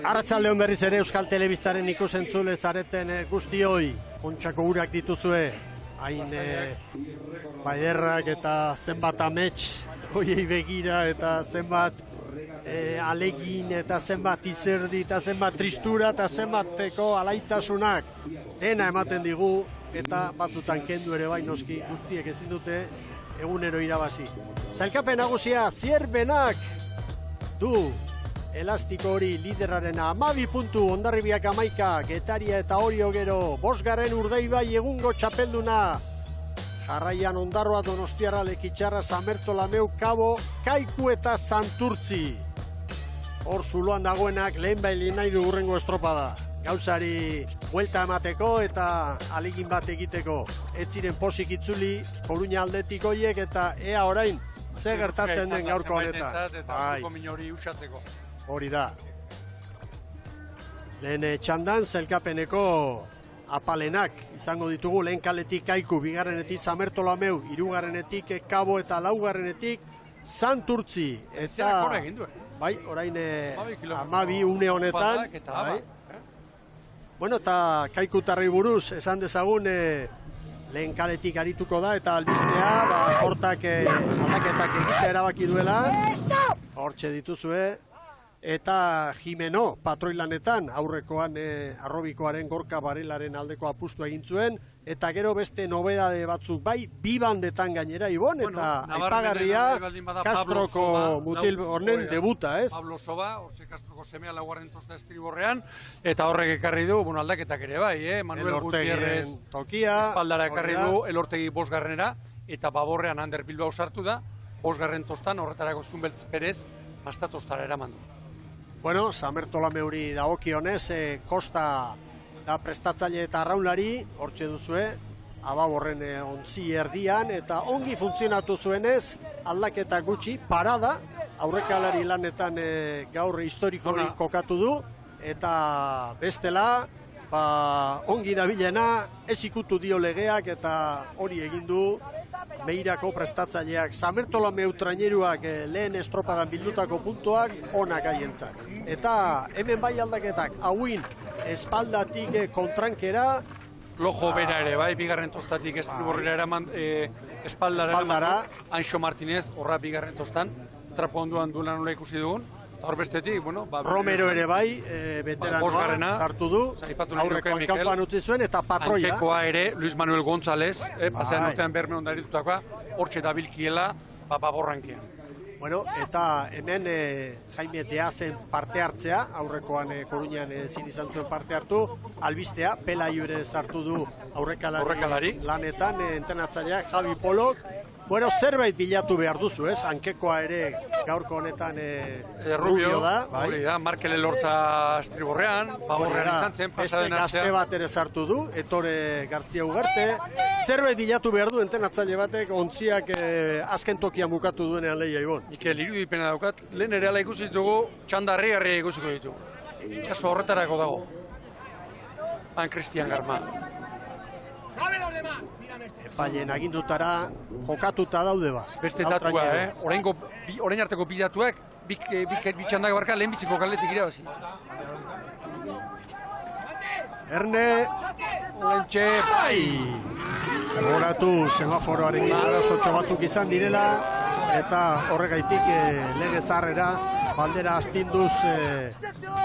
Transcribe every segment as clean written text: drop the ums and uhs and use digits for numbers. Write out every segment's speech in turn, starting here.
Arratsaldeon berriz ere Euskal Telebistaren ikusentzule zareten guztioi, kontxako urak dituzue, hain baiderrak eta zenbat amets, hoiei begira eta zenbat alegin eta zenbat izerdi eta zenbat tristura eta zenbateko alaitasunak dena ematen digu eta batzutan kendu ere bai noski guztiek ezin dute egunero irabazi. Sailkapen nagusia Zierbenak du elastiko hori liderraren 12 puntu, Hondarribiak 11, Getaria eta Orio gero, 5. Urdaibai egungo txapelduna, jarraian Ondarroa, Donostiarra, Lekitxarra, Samertolameu, Kabo, Kaiku eta Santurtzi. Hor zuloan dagoenak lehen bailin nahi du hurrengo estropada. Gauzari buelta emateko eta alegin bat egiteko. Ez ziren posik itzuli, Koruña aldetik hoiek eta ea orain ze gertatzen den gaurko honetan. Hori da. Lehen txandan zelkapeneko apalenak izango ditugu, lehen kaletik Kaiku, bigarrenetik Samertolameu, hirugarrenetik Kabo eta laugarrenetik Santurtzi. Eta bai, orain 12 une honetan. Bueno, eta Kaikutarri buruz esan dezagun lehen kaletik arituko da eta albistea, hortak aldaketak egitea erabaki duela. Hortxe dituzue. Eta Jimeno patroilanetan aurrekoan Arrobikoaren Gorka Barelaren aldeko apustu egin zuen, eta gero beste nobedade batzuk bai, bi bandetan gainera Ibon, eta aipagarria Castroko mutil honen debuta, ez? Pablo Soba, hortxe Castroko semea laugarren tosta estriborrean, eta horrek ekarri du, aldaketak ere bai, Manuel Gutierrez espaldara ekarri du, Elortegi 5. eta Baborrean Ander Bilbao sartu da, 5. tostan horretarako Zunbeltz Perez mastatostara eraman du. Bueno, Samertolameuri dagokionez, Kosta da prestatzaile eta arraunlari, hortxe duzue, Ababorren ontzi erdian, eta ongi funtzionatu zuenez, aldaketa gutxi, parada, aurrekalari lanetan gaur historikori kokatu du, eta bestela, ongi dabilena, ez ikutu dio legeak, eta hori egin du, Beirako prestatzaileak, Samertolameu traineruak lehen estropadan bildutako puntuak onak haientzat. Eta hemen bai aldaketak, hauin espaldatik kontrankera. Lojo bera ere, bai, bigarren tostatik estriborrera eraman espaldara. Anxo Martinez, horra bigarren tostan, estrapo onduan duela nola ikusi dugun. Hor bestetik, Romero ere bai, veteranoa sartu du, aurrekoan kanpoan utzi zuen, eta patroia. Antekoa ere, Luis Manuel González, pasean urtean berme ondaritutakoa, hortxe dabilkiela, Baborrankean. Bueno, eta hemen Jaime Deazen parte hartzea, aurrekoan Koruñan ezin izan zuen parte hartu, albistea, Pelaio ere sartu du aurrekalari lanetan, entrenatzaileak Javi Polok. Bueno, zerbait bilatu behar duzu, ez? Hankekoa ere gaurko honetan Rubio da. Hori da, Markel Elortza estriborrean, Baborrean izan zen, pasaden artean. Gazte bat ere sartu du, Ettore Gartzia Ugarte. Zerbait bilatu behar du entrenatzaile batek, ontziak azken tokian bukatu duenean lehia Ibon. Mikel, irudipena daukat, lehen ere ala ikusi ditugu, txandarri ikusiko ditugu. Kaso horretarako dago. Han Cristian Garma. Epaileen agindutara jokatuta daude ba. Beste datua, orain arteko bidatuak, bitxandak barka lehenbiziko kaletik irabazi. Erne, Orentxe, bai! Horatu semaforoarekin arazotxo batzuk izan direla, eta horregaitik lege zarrera, baldera astinduz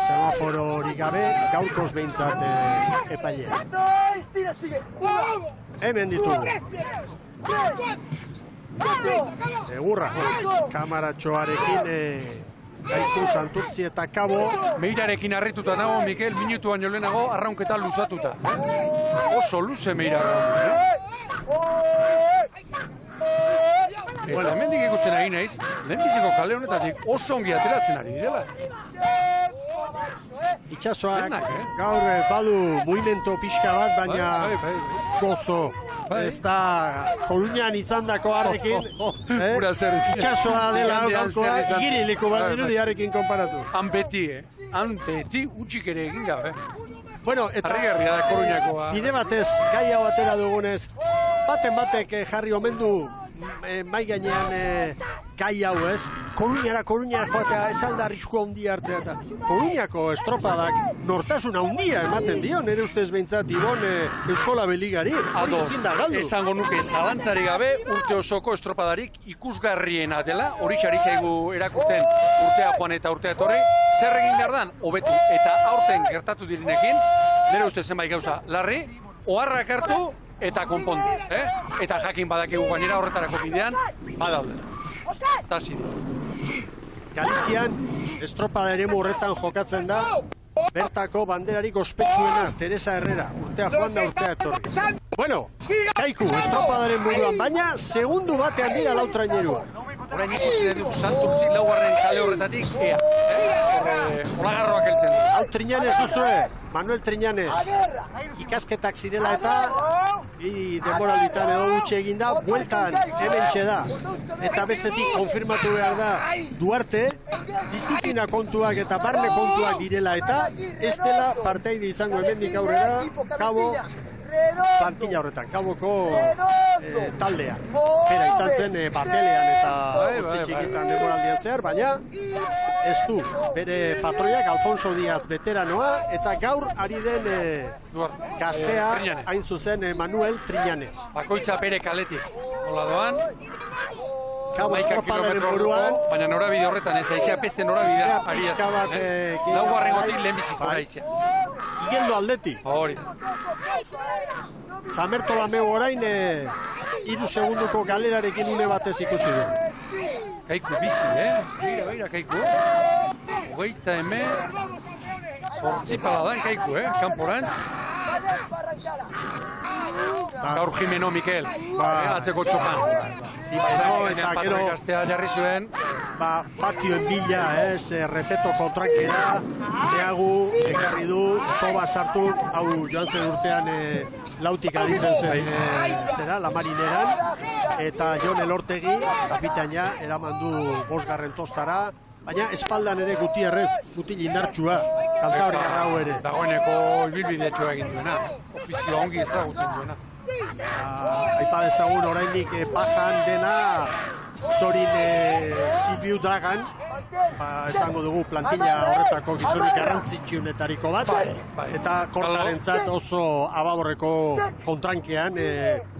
semaforo hori gabe, gaurkoz behintzat epailea. Hemen ditugu. Egurra, kamaratxoarekin Kaiku, Santurtzi eta Kabo. Meirarekin harrituta nago, Mikel, minutu baino lehenago, arraunketa luzatuta. Oso luze Meira. Eta hemendik ikusten ari naiz, lehenbiziko kale honetatik oso ongi ateratzen ari direla. Itxasoak gaur badu movimento pixka bat, baina gozo. Ez da Koruñan izandako harrekin, itxasoa dela gaurkoa, igiriliko bat dirudi harrekin konparatu. Han beti utxik ere egin gabe. Bueno, eta bide batez, gai hau atera dugunez, baten batek jarri omen du mai gainean gai hau ez, Koruñara joatea, ez alda arriskua handia hartzea eta Koruñako estropadak nortasuna handia ematen dio, nire ustez behintzat Ibon Eskola Beligari. Ados, esango nuke zalantzari gabe urte osoko estropadarik ikusgarriena dela, hori xari zaigu erakusten urtea joan eta urtea etorri, zer egin behar dan, hobetu eta aurten gertatu direnekin, nire ustez zenbait gauza, larri, oharrak hartu eta konpondu, eta jakin badakigu gainera horretarako bidean, badaude. Tasi. Galizian estropada eremu horretan jokatzen da, bertako banderarik ospetsuena, Teresa Herrera, urtea joan da urtea etorri. Bueno, Kaiku, estropadaren buruan, baina segundu batean dira lau trainerua. Orain ikusi dut Santurtzi laugarren kale horretatik, ea. Olagarroak heltzen. Hau Triñanez duzue, Manuel Triñanez. Ikasketak zirela eta denboralditan edo gutxi eginda, bueltan hementxe da. Eta bestetik konfirmatu behar da Duarte, disiplina kontuak eta barne kontuak direla eta ez dela parteide izango hemendik aurrera, Kabo plantilla horretan, Kaboko taldea. Bera izan zen batelean eta txikitan denboraldian zehar, baina ez du bere patroiak Alfonso Díaz veteranoa eta gaur ari den gaztea hain zuzen Manuel Triñanez. Bakoitza bere kaletik, nola doan. Kabo estropadaren buruan. Baina norabide horretan ez, aizea peste norabidea ari azken. Laugarren gotik lehenbiziko aizea. Igeldo aldeti. Hori. Zamertolameu orain 3 segunduko galerarekin une batez ikusi du. Kaiku bizi, Beira, Kaiku. Hogeita hemen. Zortzipala dan Kaiku, kanporantz. Gaur Jimeno Mikel, atzeko txopan. Eta gero gaztea jarri zuen. Patioen bila, repeto kontrankera, Neagu, ekarri du, soba sartu, hau joan zen urtean lautik aditzen zen zera, la marineran, eta Jon Elortegi, kapitaina, eraman du 5. tostara, baina espaldan ere Gutierrez, Gutil indartsua, kantauri hau ere. Dagoeneko ibilbidetxoa egin duena, ofizioa ongi ezagutzen duena. Aipa dezagun oraindik pajan dena Zorin Silviu Dragan, esango dugu plantilla horretako gizonik garrantzitsunetariko bat, eta kortarentzat oso ababorreko kontrankean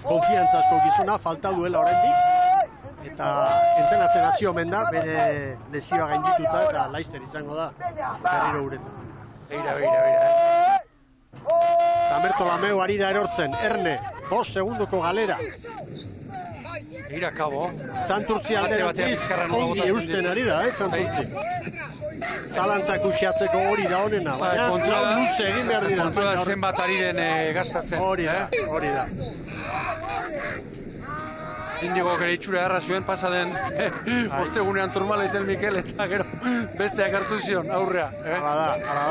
konfiantzazko gizona falta duela oraindik, eta entrenatzen hasi omen da, bere lesioa gaindituta eta laister izango da berriro uretan. Beira. Zamertolameu ari da erortzen, Erne, 5 segunduko galera. Beira, Kabo. Santurtzi alderantziz, ongi eusten ari da, Santurtzi. Zalantzak usiatzeko hori da honena, baina lau luze egin behar dira. Kontua zenbat ari den gastatzen. Hori da. Indigo gero itxura erra zuen pasaden ostegunean turmaleiten Mikel eta gero besteak hartu zion aurrea.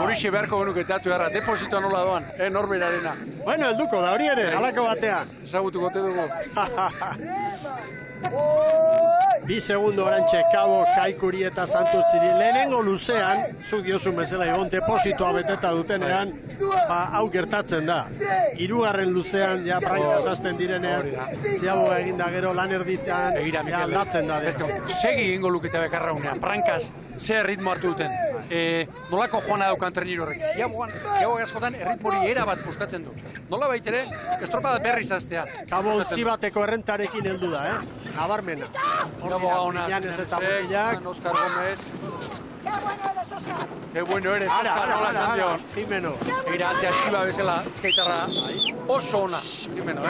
Horixe beharko genuke teatu erra, depositoa nola doan, norberarena. Bueno, helduko da hori ere, halako batean. Ezagutuko te dugu. 2 segundo orantxe Kabo, Kaikuri eta Santurtziri. Lehenengo luzean, zuk diozun bezala Ibon, depositoa beteta dutenean, hau gertatzen da. 3. luzean, ja prankaz hasten direnean, ziaboga eginda gero lan erditean, aldatzen da. Segi egingo luketa bekarra unean, prankaz, ze ritmo hartu duten. Nolako joana daukan treniro horrek, ziaboga askotan erritmori era bat buskatzen du. Nola baitere, estropada berriz aztea. Kabo utzi bateko errentarekin heldu da, nabarmena. Ziaboga ona, Oscar Gómez. Que bueno eres, Oscar, nola esan dion. Jimeno. Egira, antzea xiba bezala, ezkaitarra oso ona, Jimeno,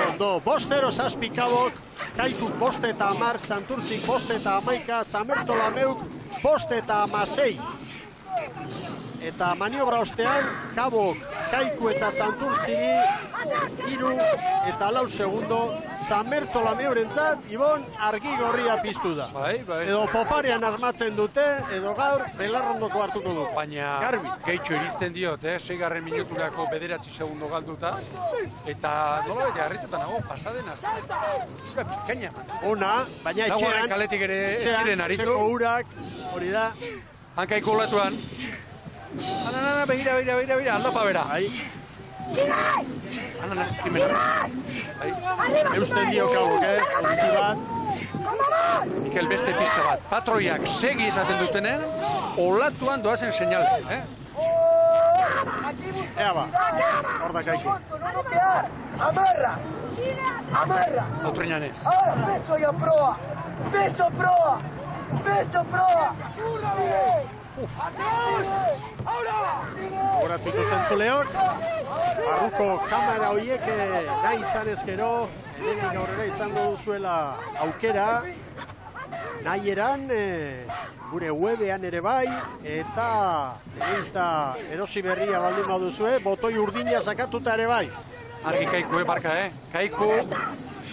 Ondo, 5-0 zazpi Kabok, Kaikuk 5-10, Santurtzik 5-11, Zamertolameuk 5-16. Eta maniobra ostean, Kabok, Kaiku eta Santurtziri 3 eta 4 segundo, Zamertolameurentzat, Ibon, argi gorria piztu da. Edo poparean armatzen dute, edo gaur, belarrondoko hartuko dut. Baina, gehitxo iristen diot, 6. minuturako 9 segundo galduta, eta nola bete harrituta nago, pasaden azta. Zura pikaina. Ona, baina etxean, kaletik ere ziren aritu. Txeko urak, hori da. Hankaiko olatuan. Ana, begira, aldapa bera. Ana, Jimeno. Eusten dio Kabok, ontzi bat. Mikel, beste pista bat. Patroiak segi esaten dutenen, olatuan doazen seinale. Ea ba, hor da Kaiku. Amarra! Amarra! Autriñanez. Ahora, peso y a proa! Peso proa! Peso proa! Horatuko zentzuleok, barruko kamera horiek nahi izan ezkero, lehenik aurrera izango duzuela aukera, nahi eran, gure webean ere bai, eta telebista erosi berria baldin baduzue, botoi urdina sakatuta ere bai. Argi Kaiku, barka, Kaiku,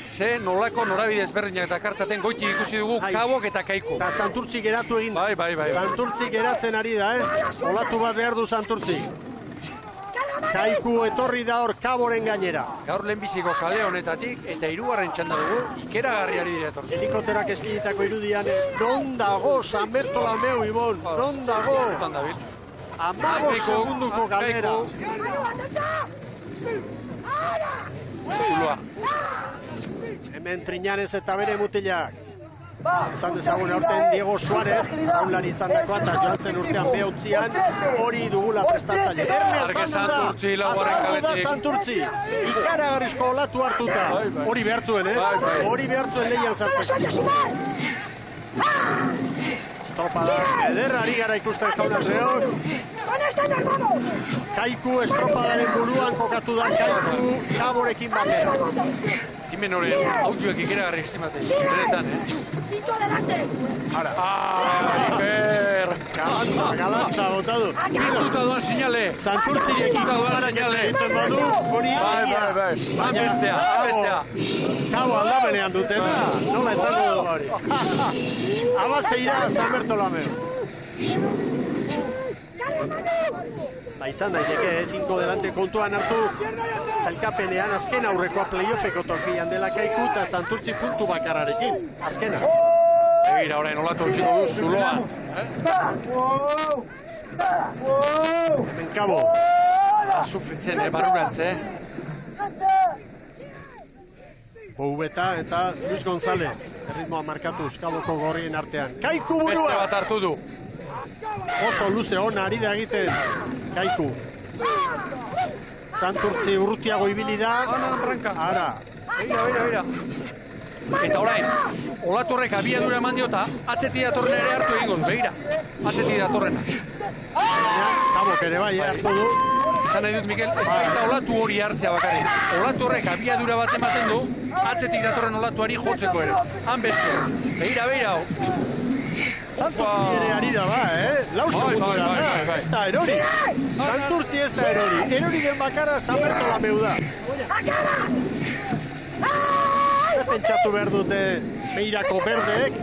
ze nolako norabide ezberdinak eta kartzaten goiti ikusi dugu Kabok eta Kaiku. Eta Santurtzi geratu egin da. Bai. Santurtzi geratzen ari da, olatu bat behar du Santurtzi. Kaiku etorri da hor Kaboren gainera. Gaur lehenbiziko kale honetatik eta hirugarren txanda dugu ikeragarriari dira etorri. Helikopterak eskinitako irudian, non dago San Bertolameu, Ibon, non dago? Amago segunduko galera. Zuloa. Hemen Triñanez eta bere mutilak. Esan dezagun aurten Diego Suárez, aulari izan dakoa eta joan zen urtean behautzian, hori dugula prestatzaile. Erne azaldu da Santurtzi. Ikaragarrizko olatu hartuta. Hori behartzuen, Hori behartzuen lehian sartzeko. Estropada ederra ari gara ikusten jaun Andreok. Kaiku estropadaren buruan kokatu da Kaiku Kaborekin batera. Jimenoren audioak ikeragarri estimatzen, beretan, Ara. Iker! Galantza botadu. Biztuta doan sinale! Santurtzik Biztuta doan sinale! egiten badu, hori Bai. Bestea. Kabo aldamenean dutena, nola izango du hori. Abaseira San Bertolameu. Izan daiteke, 5 delante kontuan hartu, zailkapenean azken aurrekoa playoffeko tokian dela Kaiku eta Santurtzi puntu bakarrarekin. Azkena. Egira, orain olatu txiko du, Zuloan. Hemen Kabo. Sufritzen, barurantz, Boubeta eta Luis González. Erritmoa markatuz, Kaboko gorrien artean. Kaiku burua! Beste bat hartu du. Oso luze hona ari da egiten Kaiku. Santurtzi urrutiago ibili da. Ara. Beira. Eta orain, olatorrek abiadura eman diota, atzetik datorrena ere hartu egingo du, begira. Atzetik datorrena. Kabok ere bai hartu du. Esan nahi dut, Mikel, ez baita olatu hori hartzea bakarrik. Olatu horrek abiadura bat ematen du, atzetik datorren olatuari jotzeko ere. Han bestea. Beira. Santurtzi ere ari da ba, Lau segundura da. Ez da erori. Santurtzi ez da erori. Erori den bakarra San Bertolameu da. Zer pentsatu behar dute Beirako berdeek?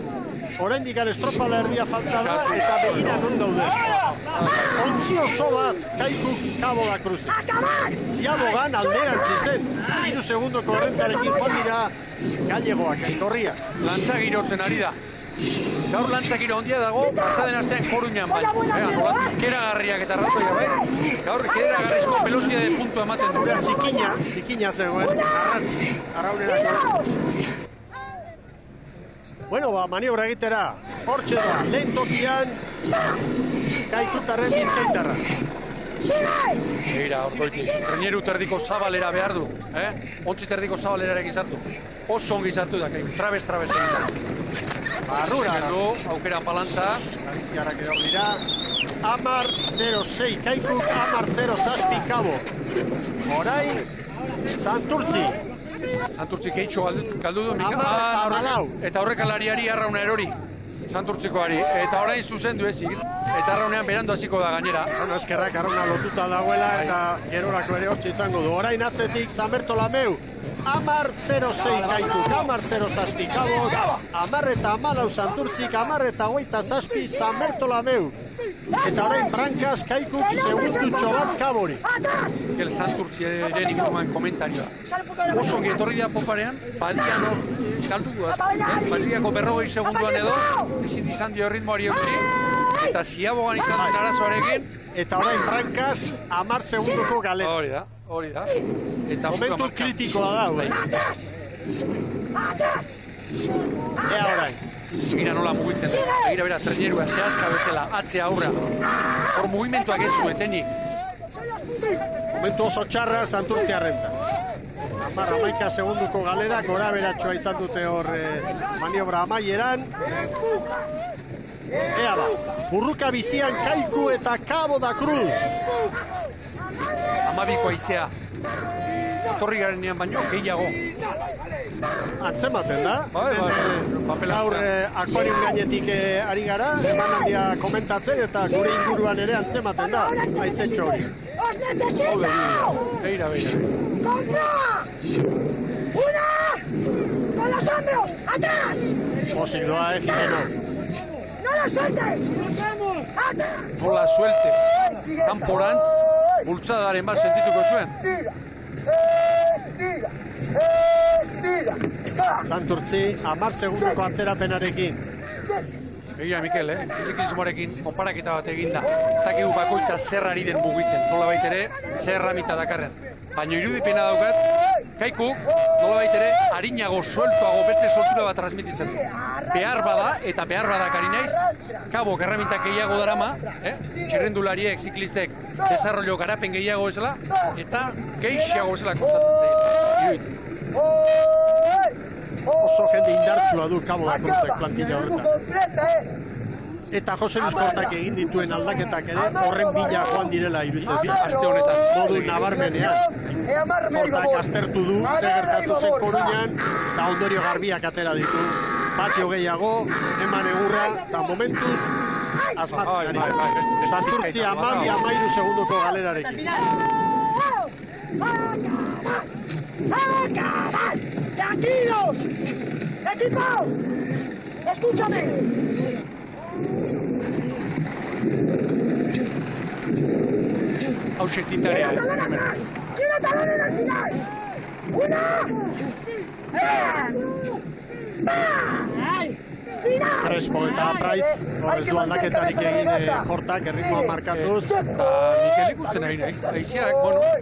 Oraindik estropada erdia falta da eta begira non daude. Ontzi oso bat Kaiku Kabo da Cruze. Ziabogan alderantzi zen. 3 segundoko horrentarekin joan dira gallegoak, eskorriak. Lantza girotzen ari da. Gaur lantza giro ondia dago, pasaden astean Koruñan baina. Nolatu keragarriak eta razoia bai. Gaur keragarrizko velocidade de puntu ematen du. Gura zikina zegoen, arratz, arraunerako. Bueno, maniobra egitera, hortxe da, lehen tokian, Kaikutarren Bizkaitarra. Egira, orkoitik, Renieru terdiko zabalera behar du, Ontzi terdiko zabalerarekin sartu. Oso ongi sartu da, trabez egin da. Barrura du, aukera palantza. Galiziarrak edo dira. Amar 06, Kaikuk Amar 07 Kabo. Orain, Santurtzi. Santurtzi keitxo galdu du, Mika. Amalau. Eta horrekalariari arrauna erori. Santurtzikoari. Eta orain zuzendu ezik. Eta arraunean berandu hasiko da gainera. Bueno, eskerrak arrauna lotuta dagoela eta gerorako ere hortxe izango du. Orain atzetik San Bertolameu. Amar 06 Kaikuk, Amar 07 Kabo, Amar eta Amalau Santurtzik, Amar eta 27 San Bertolameu. Eta orain Brankaz Kaikuk segundutxo bat Kabori. El Santurtziaren inguruan komentarioa. Oso ongi etorri da poparean, Badian hor galdu du. Badiako 40 segunduan edo, ezin izan dio ritmoari eutxi. Eta Ziabogan izan den arazoarekin. Eta orain Brankaz 10 segunduko galera. Hori da. Eta momentu kritikoa da, Ea orain. Begira nola mugitzen da. Begira, trenerua zehazka bezala, atze aurra. Hor mugimentuak ez duetenik. Momentu oso txarra Santurtziarrentzat. 10-11 segunduko galera, gora beratxoa izan dute hor maniobra amaieran. Ea ba, burruka bizian Kaiku eta Cabo da Cruz. 12ko haizea. Etorri garenean baino, gehiago. Antzematen da. Gaur akuarium gainetik ari gara, eman handia komentatzen eta gure inguruan ere antzematen da, haizetxo hori. Beira. ¡Contra! ¡Una! ¡Con los hombros! ¡Atrás! Pozik doa, Jimeno. ¡No lo sueltes! ¡Atrás! Nola suelte. Kanporantz, bultzadaren bat sentituko zuen. Estira! Santurtzi, 10 segunduko atzerapenarekin. Begira, Mikel, ziklismoarekin konparaketa bat eginda. Ez dakigu bakoitza zer ari den mugitzen. Nola baitere, zer erramita dakarren. Baina irudipena daukat, Kaikuk, nola baitere, harinago, sueltoago, beste soltura bat transmititzen du. Behar bada, eta behar badakari naiz, Kabok erramintak gehiago darama, txirrendulariek, ziklistek, desarrollo garapen gehiago ezela, eta gehiago ezela kostatzen iruditzen. Oso jende indartsua du Cabo da Cruzek plantilla horretan. Eta Jose Luis Kortak egin dituen aldaketak ere horren bila joan direla iruditzen. Aste honetan. Modu nabarmenean. Kortak aztertu du, zer gertatu zen Koruñan, eta ondorio garbiak atera ditu. Patio gehiago, eman egurra, eta momentuz asmatzen ari. Santurtzi 12-13 segunduko galerarekin. ¡Acabar! ¡Tranquilos! ¡Equipo! ¡Escúchame! Hau tintarea. ¡Quiero talones al final! ¡Una! Crespo eta Praiz, horrez du aldaketarik egin Kortak, erritmoa markatuz. Mikel ikusten ari naiz. Aizeak,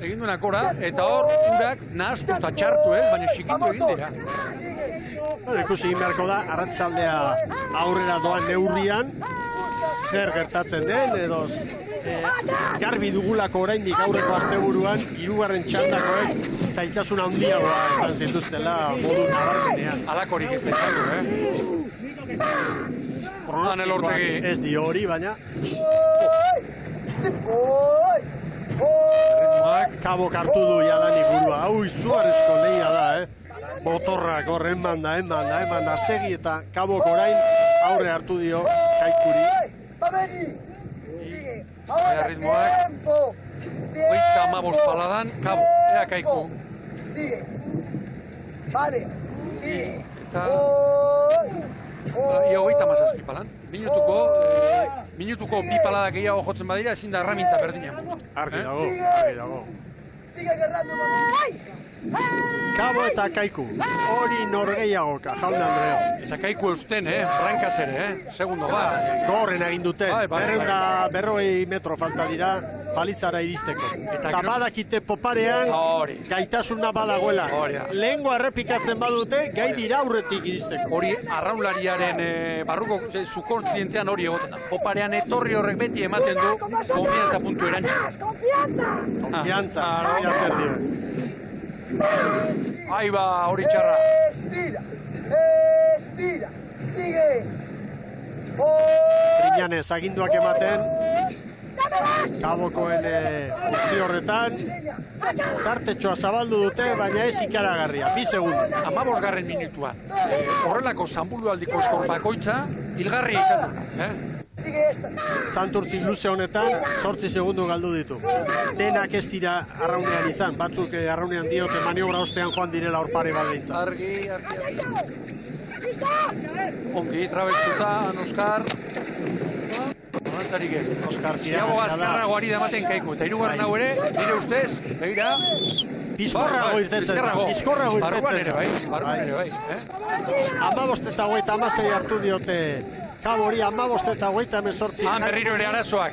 egin duenak ora, eta hor urak nahaztu eta txartu, baina xikindu egin dira. Ikusi egin beharko da, arratsaldea aurrera doan neurrian, zer gertatzen den, edo garbi dugulako oraindik aurreko asteburuan, hirugarren txandakoek zailtasun handiagoa izan zituztela modu nabarmenean. Alakorik ez da izango, Pronostikoak ez dio hori, baina Kabok hartu du jadanik burua. Hau izugarrizko lehia da, motorrak horren manda, segi eta Kabok orain aurre hartu dio Kaikuri. Ritmoak, 35 paladan, Kabo, ea Kaiku. Eta ia 37 palan. Minutuko bi palada gehiago jotzen badira, ezin da erraminta berdina. Argi dago. Kabo eta Kaiku, hori norgeiagoka, jaun Andreo. Eta Kaiku eusten, frankaz ere, segundo ba. Gorren egin dute, 240 metro falta dira, balitzara iristeko. Eta badakite poparean, gaitasuna badagoela. Lehengo errepikatzen badute, gai dira aurretik iristeko. Hori arraunlariaren barruko zukontzientean hori egoten da. Poparean etorri horrek beti ematen du, konfiantza puntu erantxera. Konfiantza, zer dio. Ahí va, hori txarra. Estira, sigue. Triñanez, aginduak ematen. Kabokoen utzi horretan. Tartetxoa zabaldu dute, baina ez ikaragarria. 2 segundu. 15 minutua. Horrelako zanbulualdiko eskor bakoitza, hilgarria izaten. Santurtzi luze honetan 8 segundu galdu ditu. Denak ez dira arraunean izan, batzuk arraunean diote maniobra ostean joan direla hor pare bat behintzat. Argi. Ongi, trabestuta, Oskar. Nolantzarik ez. Oskar Ziago azkarrago ari damaten Kaiku. Eta hirugarren hau ere, nire ustez, begira, Bizkorrago irtetzen. Bizkorrago Barruan ere irtetzen. bai, barruan ere bai. 15:26 hartu diote. Kabori 15:18. Berriro ere arazoak.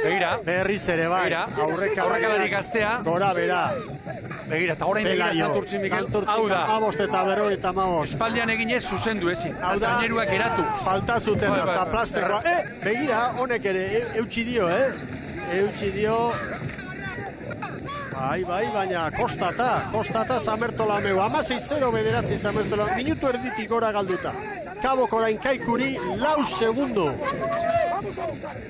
Begira. Berriz ere bai. Aurrekalari gaztea. Gora bera. Begira, eta orain begira Santurtzi Mikel. Hau da. 15:55. Espaldian eginez zuzendu ezin. Traineruak eratu. Falta zuten zaplastekoa. Begira, honek ere eutxi dio, Eutxi dio. Bai, baina kostata Samertolameu. 16-0 bederatzi Samertolameu. Minutu erditik gora galduta. Kabok orain Kaikuri 4 segundo.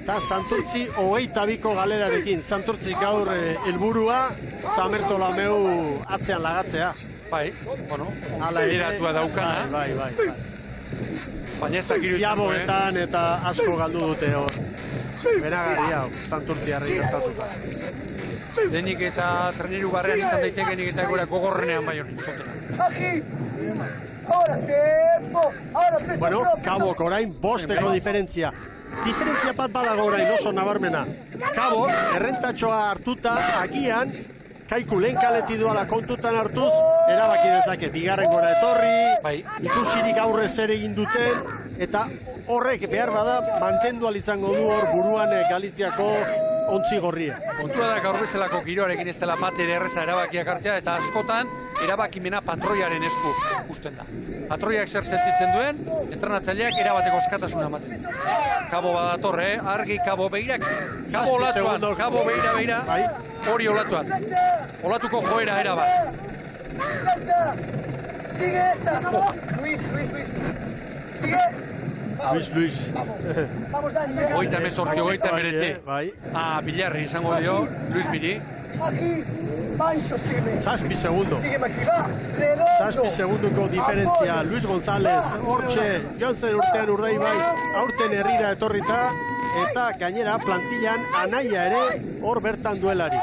Eta Santurtzi 22ko galerarekin. Santurtzi gaur helburua Samertolameu atzean lagatzea. Bai, bueno, zederatua daukana. Bai. Baina ez dakiru Jabogetan eta asko galdu dute hor. Benagarria, Santurtziarri gertatuta. Denik eta traineru barrean izan daitekenik eta gora gogorrenean bai hori izotera. Bueno, Kabok orain bosteko diferentzia. Diferentzia bat badago orain oso nabarmena. Kabok errentatxoa hartuta agian Kaiku lehen kaleti duala kontutan hartuz, erabaki dezake, bigarren gora etorri, ikusirik aurrez ere egin duten, eta horrek behar bada mantendu izango du hor buruan Galiziako ontzi gorria. Kontua da gaur bezalako giroarekin ez dela bat ere erreza erabakiak hartzea, eta askotan erabakimena patroiaren esku usten da. Patroiak zer sentitzen duen, entrenatzaileak erabateko askatasuna ematen. Kabo badator, argi Kabo begirak, Kabo olatuan, Kabo begira, hori olatuan. Olatuko joera erabat. Sigue esta. Luis. Sigue. Luis. Vamos, Dani. Goita mesortzi, goita meretzi. Bilarri izango dio, Luis Miri. Aquí, Mancho, sígueme. Zazpi segundo. Sígueme aquí, va. Redondo. Zazpi segundoko diferentzia. Luis González, hortxe, joan zen urtean Urdaibai, aurten herrira etorrita, eta gainera plantillan anaia ere hor bertan duelari.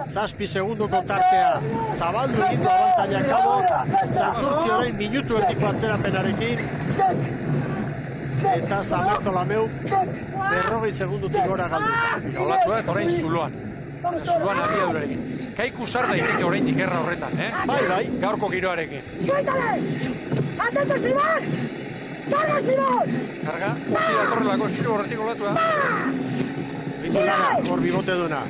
Zazpi segundoko tartea. Zabaldu egin du abantaila Kabok. Santurtzi orain minutu erdiko atzerapenarekin. Eta Samertolameu 40 segundutik gora galdu. Olatua eta orain Zuloan. Zuloan abiadurarekin. Kaiku sar daiteke oraindik gerra horretan, Bai. Gaurko giroarekin. ¡Suéltale! ¡Atento, Simón! ¡Carga, Simón! Karga, urti datorrelako estilo horretik olatua. Bizulana, hor bibote duna.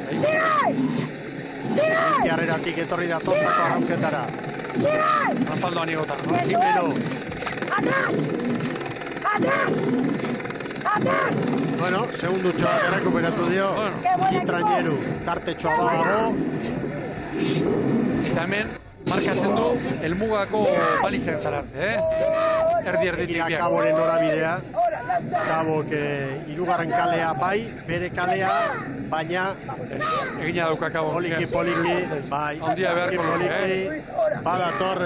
Bizkiarreratik etorri da tostako arrauketara. Raspaldoan igota. Jimeno. ¡Atrás! Bueno, segundutxo bat errekuperatu dio. Traineru, tartetxoa badago. Eta hemen, markatzen du, elmugako balizertar arte, Erdi-erditik biak. Kaboren norabidea. Kabok hirugarren kalea bai, bere kalea, baina egina dauka Kabok. poliki, bai. Handia beharko poliki, badator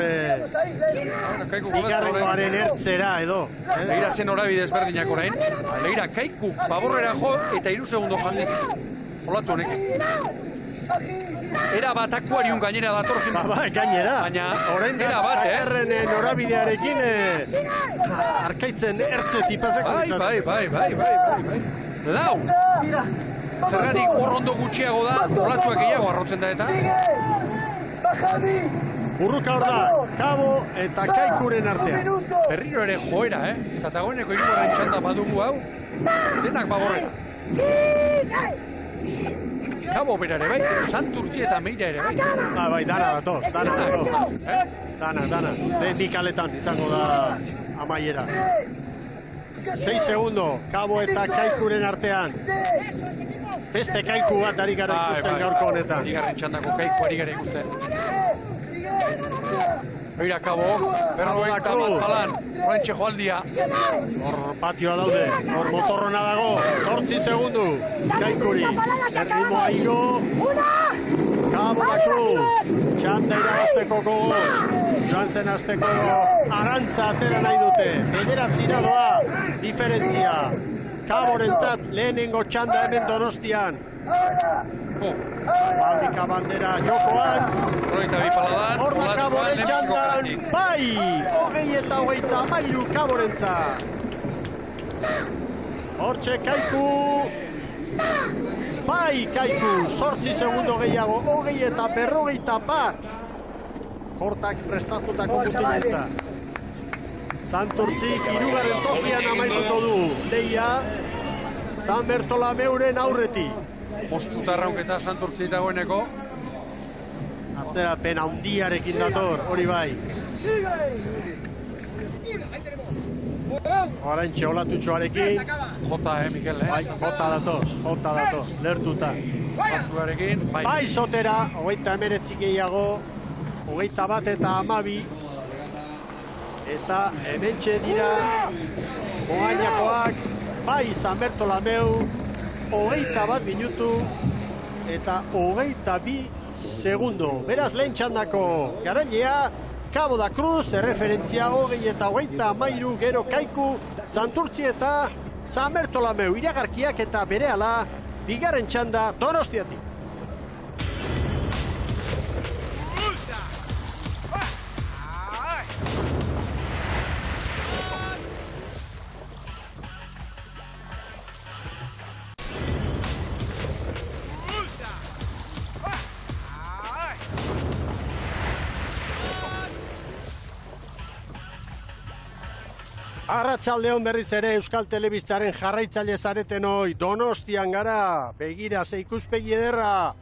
bigarrengoaren ertzera edo. Begira zen norabide ezberdinak orain. Begira, Kaiku baborrera jo eta 3 segundo joan dizik. Olatu honekin. Era bat akuariun gainera dator jima. Gainera. Baina, orain era bat, Zakarren norabidearekin arkaitzen ertzetik pasako. Bai. Lau! Zergatik hor ondo gutxiago da, olatuak gehiago arrotzen da eta. Burruka hor da, Kabo eta Kaikuren artean. Berriro ere joera, Eta dagoeneko hirugarren txanda badugu hau, denak baborrera. Kabo bera ere bai, Santurtzi eta Meira ere bai. Bai, dana datoz. Dana. Bi kaletan izango da amaiera. 6 segundo, Kabo eta Kaikuren artean. Beste Kaiku bat ari gara ikusten gaurko honetan. Bigarren txandako Kaiku ari gara ikusten. Beira Kabo, berrogeita bat balan, orain txejoaldia. Hor patioa daude, hor motorrona dago, 8 segundu, Kaikuri, erritmoa igo, Kabo da Cruz, txanda irabazteko gogoz, joan zen azteko arantza atera nahi dute, bederatzira doa, diferentzia, Kaborentzat lehenengo txanda hemen Donostian. Fabrika bandera jokoan. Hor da Kaboren txandan, bai! 20 eta 23 Kaborentzat. Hortxe Kaiku. bai Kaiku, 8 segundo gehiago, 20 eta 41. Kortak prestatutako mutilentza. Santurtzik hirugarren tokian amaituko du. Leia, San Bertolameuren aurreti. Postuta raunketa Santurtzik dagoeneko. Atzerapen handiarekin dator, hori bai. Horantxe olatutxoarekin. Jota, Mikel, Bai, jota datoz, lertuta. Santuarekin, bai. Bai Sotera, 29 gehiago, 21 eta 12. Eta hementxe dira Moainakoak, bai San Bertolameu, 21 minutu eta 22 segundo. Beraz lehen txandako garailea, Cabo da Cruz, erreferentzia 20 eta 23, gero Kaiku, Santurtzi eta San Bertolameu. Iragarkiak eta berehala, bigarren txanda Donostiatik. Arratsaldeon berriz ere Euskal Telebistaren jarraitzaile zareten hoi, Donostian gara, begira ze ikuspegi ederra,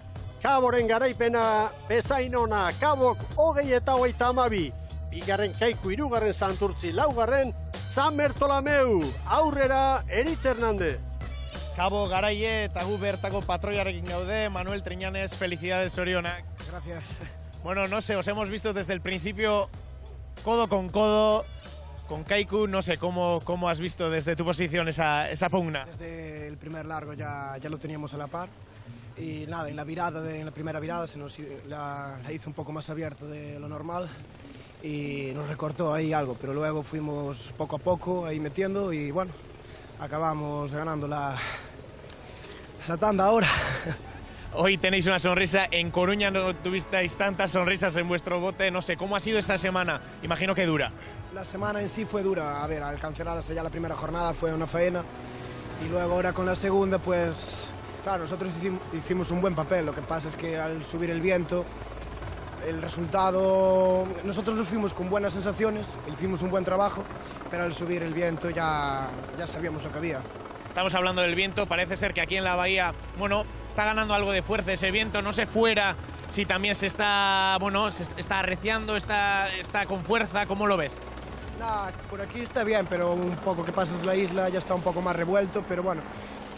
Kaboren garaipena bezain ona, Kabok 20 eta 22, bigarren Kaiku, hirugarren Santurtzi, laugarren San Bertolameu, aurrera Eritz Hernández. Cabo garaie eta gu bertako patroiarekin gaude, Manuel Triñanes, felicidades zorionak. Gracias. Bueno, no sé, os hemos visto desde el principio codo con codo, con Kaiku, no sé, ¿cómo has visto desde tu posición esa pugna? Desde el primer largo ya lo teníamos a la par y nada, en la primera virada se nos la hizo un poco más abierta de lo normal y nos recortó ahí algo, pero luego fuimos poco a poco ahí metiendo y bueno, acabamos ganando la tanda ahora. Hoy tenéis una sonrisa, en Coruña no tuvisteis tantas sonrisas en vuestro bote, no sé, ¿cómo ha sido esta semana? Imagino que dura. La semana en sí fue dura, a ver, al cancelar hasta ya la primera jornada fue una faena y luego ahora con la segunda pues, claro, nosotros hicimos un buen papel, lo que pasa es que al subir el viento, el resultado, nosotros nos fuimos con buenas sensaciones, hicimos un buen trabajo, pero al subir el viento ya sabíamos lo que había. Estamos hablando del viento, parece ser que aquí en la bahía, bueno, está ganando algo de fuerza ese viento, no sé fuera si también se está arreciando, está con fuerza, ¿cómo lo ves? Nah, por aquí está bien, pero un poco que pasas la isla ya está un poco más revuelto, pero bueno,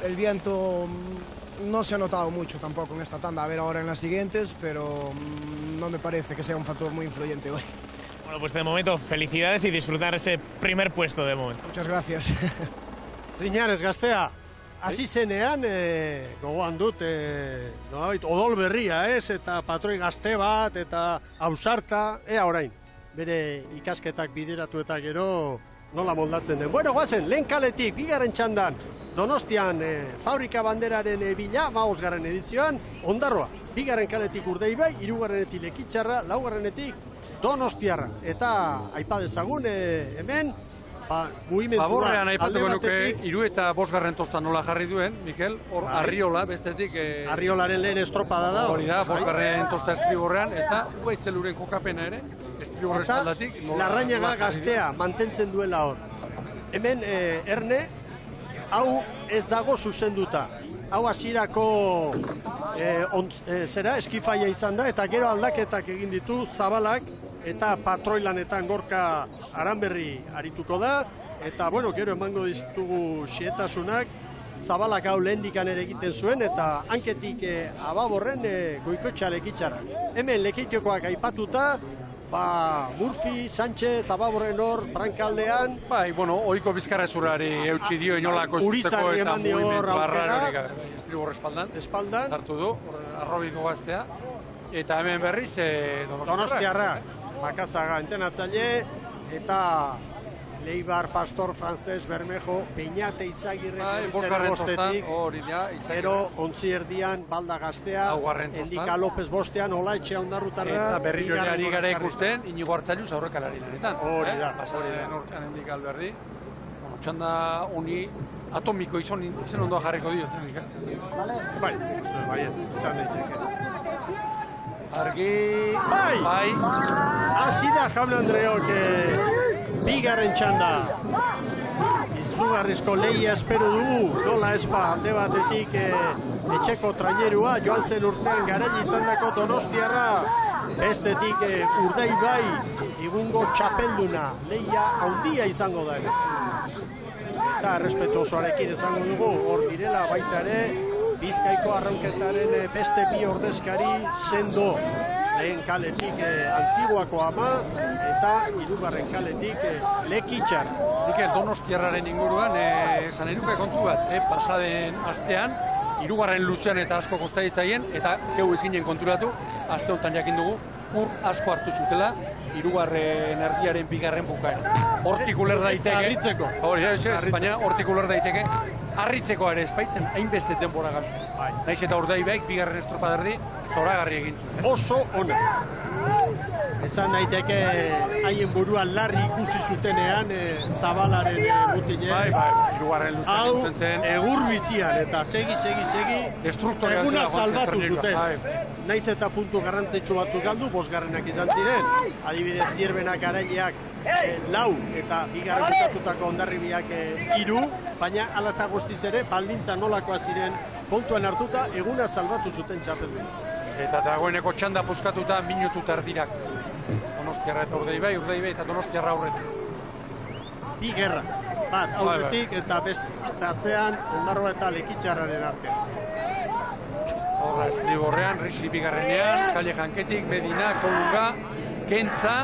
el viento no se ha notado mucho tampoco en esta tanda, a ver ahora en las siguientes, pero no me parece que sea un factor muy influyente hoy. Bueno, pues de momento, felicidades y disfrutar ese primer puesto de momento. Muchas gracias. Triñanes gaztea, hasi zenean, gogoan dut, odol berria ez, eta patroi gazte bat, eta ausarta, ea orain, bere ikasketak bideratu eta gero nola moldatzen den. Bueno, guazen, lehen kaletik, bigarren txandan, Donostian fabrika banderaren bila, 15. edizioan, Ondarroa. Bigarren kaletik Urdeibai, hirugarrenetik Lekitxarra, laugarrenetik Donostiarra. Eta aipa dezagun hemen, mugimentua Baborrean alde aipatuko nuke batetik. 3 eta 5. tostan nola jarri duen, Mikel, hor Arriola bestetik... Arriolaren lehen estropada da. Hori da, 5. tosta estriborrean, eta Uaitzeluren kokapena ere, estribor espaldatik... Larrañaga gaztea mantentzen duela hor. Hemen, Erne, hau ez dago zuzenduta. Hau hasierako eskifaia izan da, eta gero aldaketak egin ditu Zabalak, eta patroilanetan Gorka Aranberri arituko da, eta bueno, gero emango diztugu xietasunak, Zabalak hau lehendikan ere egiten zuen, eta hanketik Ababorren Goikoetxea Lekitxarra. Hemen Lekitiokoak aipatuta, Murphy, Sánchez, Ababorren hor, brankaldean. Bai, bueno, oiko bizkarrezurrari eutxi dio inolako Urizarri eta eman dio mugimendu aurrera. estribor espaldan. Espaldan. Hartu du, arrobiko gaztea. Eta hemen berriz Donostiarra, Makazaga entenatzaile, eta Leibar, Pastor, Frances, Bermejo, Peñate, Izagirre, bostetik, gero ontzi erdian, Balda gaztea, Endika López bostean, Olaetxea Ondarrutarra, eta berriro ari gara ikusten, Inigo Hartzailuz aurrekalari lanetan. Hori da. Pasaren urtean Endika Alberdi. txanda honi atomiko izen ondoa jarriko dio. Bai, uste baiet, izan daiteke. Argi, bai, hasi da jaun Andreok bigarren txanda. Izugarrizko lehia espero dugu, nola espa alde batetik etxeko trainerua, joan zen urtean garaile izandako Donostiarra, bestetik Urdaibai, egungo txapelduna, lehia handia izango da. Eta errespetu osoarekin izango dugu, hor direla baita ere, Bizkaiko arraunketaren beste bi ordezkari sendo. Lehen kaletik Antiguako Ama eta hirugarren kaletik Lekitxar. Mikel, Donostiarraren inguruan, esan eruke kontu bat, pasaden astean, hirugarren luzean eta asko kostaitzaien, eta geu ezinen konturatu, aste honetan jakin dugu, ur asko hartu zutela, hirugarren erdiaren bigarren bukaera. Hortik uler daiteke, baina hortik uler daiteke, harritzeko ere espaitzen, hainbeste denbora galtzen. Naiz eta Urdaibaik bigarren estropaderdi zoragarri egin zuen. Oso ona. Esan daiteke haien buruan larri ikusi zutenean Zabalaren mutile. Bai, hirugarren luzean ikusten zen. Egur bizian eta segi, eguna salbatu zuten. Naiz eta puntu garrantzitsu batzuk galdu, 5garrenak izan ziren. Adibidez, Zierbenak garaileak 4 eta bigarren bukatutako Hondarribiak 3, baina hala eta guztiz ere, baldintza nolakoa ziren kontuan hartuta, eguna salbatu zuten txapeldu. Eta dagoeneko txanda puskatuta minutu tardirak. Donostiarra eta Urdaibai eta Donostiarra aurretik. Bi gerra, bat aurretik eta atzean Ondarroa eta Lekitxarraren artean. Horra, estriborrean, Rixi bigarrenean, Kale Janketik, Medina, Kolunga, Kentza,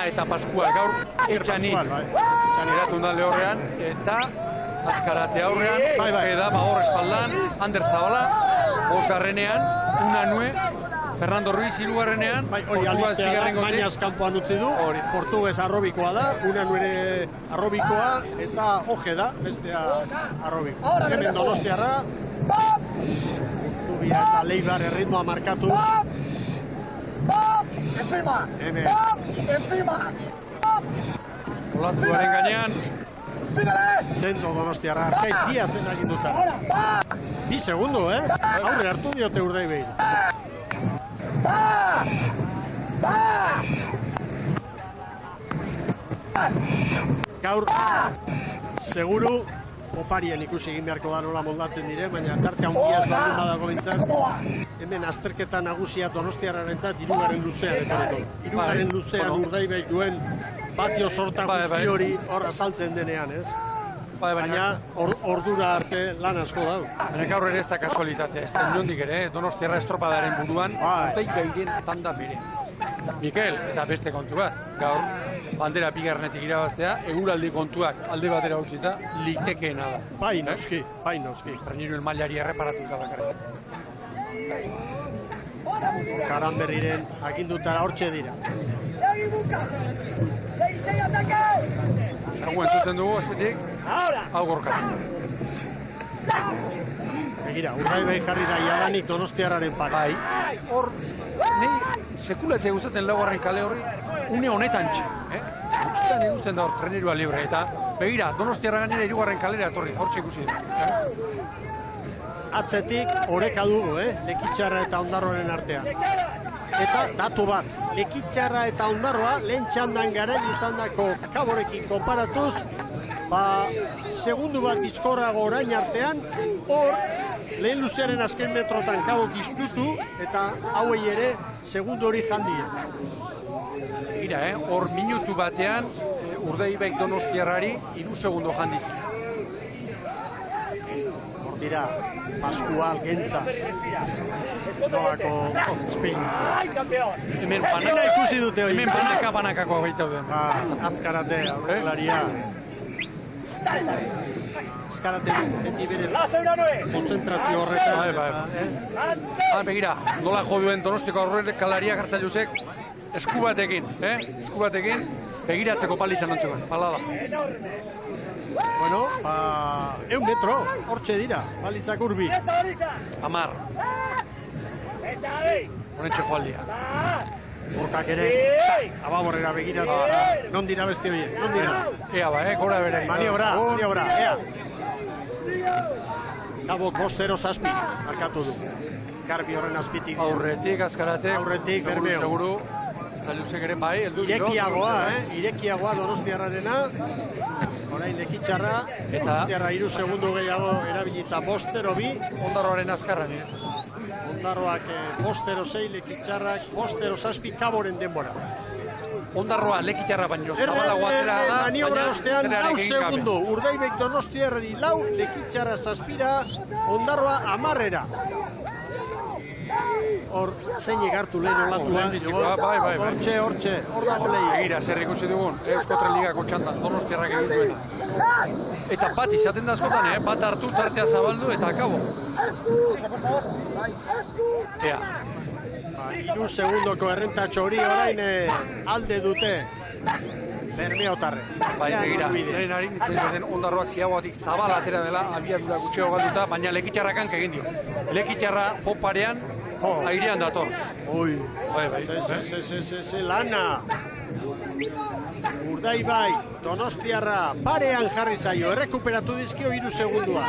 eta Paskua, gaur etxaniz. Eratun da lehorrean, eta Azkarate aurrean, eda Bahor espaldan, Ander Zabala, 5garrenean, Unanue, Fernando Ruiz 3garrenean, Portugues bigarren Mañas kanpoan utzi du, Portugues arrobikoa da, Unanue arrobikoa, eta Oje da, bestea arrobikoa. Hemen Donostiarra, Urtubia eta Leibar erritmoa markatu. Hemen. Olatzuaren gainean, Zendo Donostiarra, Arkaitz Diazen aginduta. 2 segundo, aurre hartu diote Urdaibai. Gaur, seguru, oparien ikusi egin beharko da nola moldatzen dire, baina tarte handiaz baldin badago bintzat, hemen azterketa nagusia Donostiarrarentzat 3garren luzean etorriko. 3garren luzean Urdaibai duen patio sorta guzti hori hor azaltzen denean, ez? Baina ordura arte lan asko dau. Baina gaur ere ez da kasualitatea, ez da inondik ere, Donostiarra estropadaren buruan, Urdaibairen tanda bere. Mikel, eta beste kontu bat, gaur bandera bigarrenetik irabaztea, eguraldi kontuak alde batera utzita, litekeena da. Bai noski. Traineruen mailari erreparatuta bakarrik. Karanberriren agindutara hortxe dira. Segun entzuten dugu, azpetik, hau gorkatu. Begira, Urdaibai jarri da jadanik Donostiarraren pare. Bai, hor, nahi sekulatzea gustatzen 4garren kale horri, une honetan txe. Guztetan ikusten da hor, trainerua libre, eta begira, Donostiarra gainera 3garren kalera etorri, hor ikusi dira. Atzetik oreka dugu, Lekitxarra eta Ondarroaren artean. Eta datu bat, Lekitxarra eta Ondarroa lehen txandan garaile izandako Kaborekin konparatuz, segundu bat bizkorrago orain artean, hor lehen luzearen azken metrotan Kabok iztutu, eta hauei ere segundu hori jandia. Gira, hor minutu batean Urdaibaik Donostiarrari 3 segundo jandizik. Hor dira, Pascual, Gentza, nolako esperientzia. Hemen ikusi dute hori. Hemen banakakoa baita duen. Azkarate, aurrelaria. Azkarate beti bere konzentrazio horretan. Begira, nola jo duen Donostiako aurrelariak hartzailuzek, esku batekin, begiratzeko pali izan ontzeko, pala da. Bueno, 100 metro, hortxe dira, balizak urbi. 10. Honetxe joaldia. Borkak ere, ababorrera begira. Non dira beste horiek, non dira? Ea ba, gora bere. Maniobra, ea. Kabok 5-0 markatu du. Garbi horren azpitik. Aurretik, azkaratek. Aurretik, Bermeo. Seguru, Zailuzek ere bai, eldu diro. Irekiagoa Donostiarrarena. Orain Lekitxarra. Donostiarra 3 segundu gehiago erabilita 5-0-2. Ondarroaren azkarra nire. Ondarroak 5-0-6, Lekitxarrak 5-0-7 Kaboren denbora. Ondarroa Lekitxarra baino zabalago atera da. Maniobra ostean 4 segundu. Urdaibaik Donostiarrari 4, Lekitxarra 7, Ondarroa 10. Hor, zeinek hartu lehen olatua. Bai. Hortxe, hor dago lehi. Egira, zer ikusi dugun, Euskotren Ligako txantan, Donostiarrak egin duena. Eta bat izaten da askotan, bat hartu, tartea zabaldu, eta akabo. Ea. 3 segundoko errentatxo hori orain alde dute Bermeotarre. Bai, egira, lehen harin itzen den Ondarroa ziagoatik zabala atera dela, abiadura gutxeo galduta, baina Lekitxarrak hank egin dio. Lekitxarra poparean, airean dator. Oi, lana. Urdaibai, Donostiarra, parean jarri zaio, errekuperatu dizkio 3 segundua.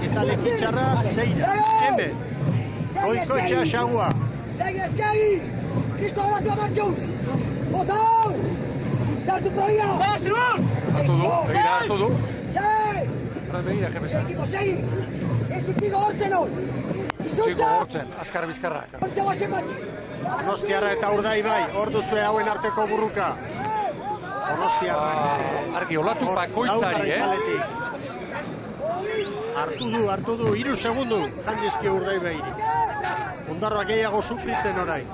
Eta Lekitxarra 6. Hemen, Goikoetxea xagua. Segi eskegi! Kristo horatu amartxun! Botau! Sartu proia! Hartu du. Segi! Ezitigo hortzen hor! Txiko hortzen, azkar bizkarra. Donostiarra eta Urdaibai, hor duzue hauen arteko burruka. Donostiarra. Argi, olatu bakoitzari, Hartu du, 3 segundu, jandizki Urdaibai. Ondarroa gehiago sufritzen orain.